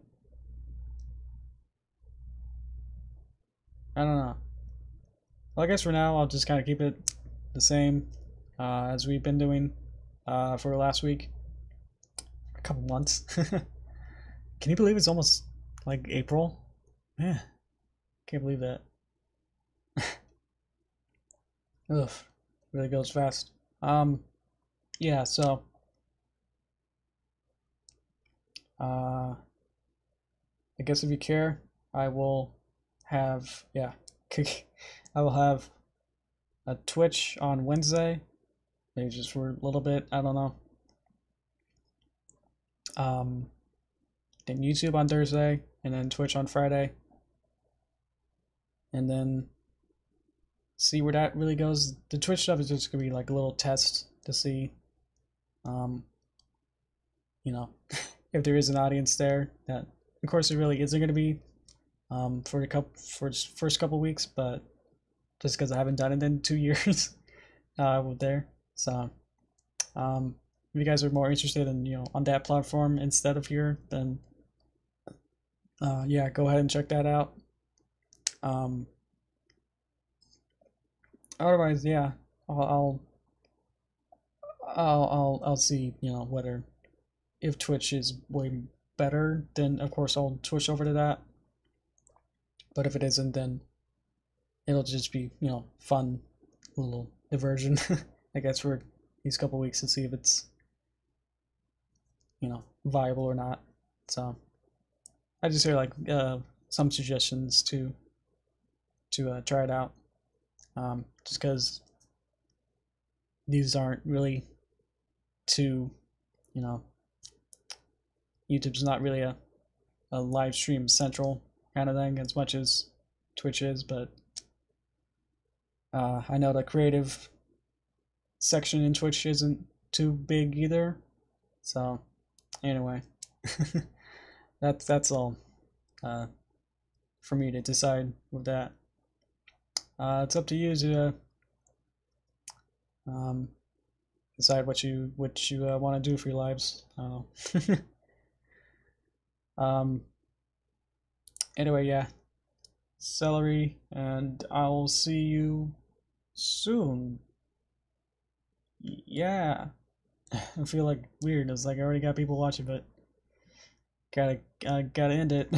I don't know. Well, I guess for now I'll just kind of keep it the same as we've been doing for last week, a couple months. Can you believe it's almost like April? Yeah, can't believe that. Ugh, really goes fast. Yeah, so I guess if you care, I will have, yeah, I will have a Twitch on Wednesday, maybe just for a little bit, I don't know. Then YouTube on Thursday, and then Twitch on Friday, and then see where that really goes. The Twitch stuff is just gonna be like a little test to see, you know, if there is an audience there. That, of course, there really isn't gonna be for first couple weeks, but just because I haven't done it in 2 years there. So if you guys are more interested in, you know, on that platform instead of here, then yeah, go ahead and check that out. Otherwise, yeah, I'll see, you know, whether if Twitch is way better, then of course I'll switch over to that. But if it isn't, then it'll just be, you know, fun little diversion, I guess, for these couple weeks to see if it's, you know, viable or not. So I just hear like some suggestions to try it out, just because these aren't really too, you know, YouTube's not really a live stream central kind of thing as much as Twitch is, but I know the creative section in Twitch isn't too big either. So anyway, that's all for me to decide with that. It's up to you to decide what you want to do for your lives. I don't know. Anyway, yeah, celery, and I'll see you soon. Yeah. I feel like weird. It's like I already got people watching, but gotta end it.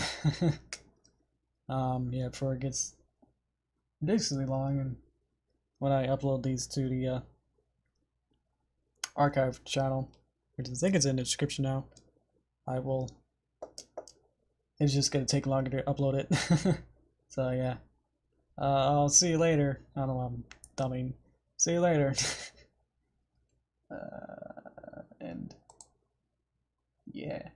Yeah, before it gets ridiculously long, and when I upload these to the archive channel, which I think it's in the description now, I will. It's just gonna take longer to upload it. So yeah, I'll see you later. I don't know, I'm dumbing. See you later. And yeah.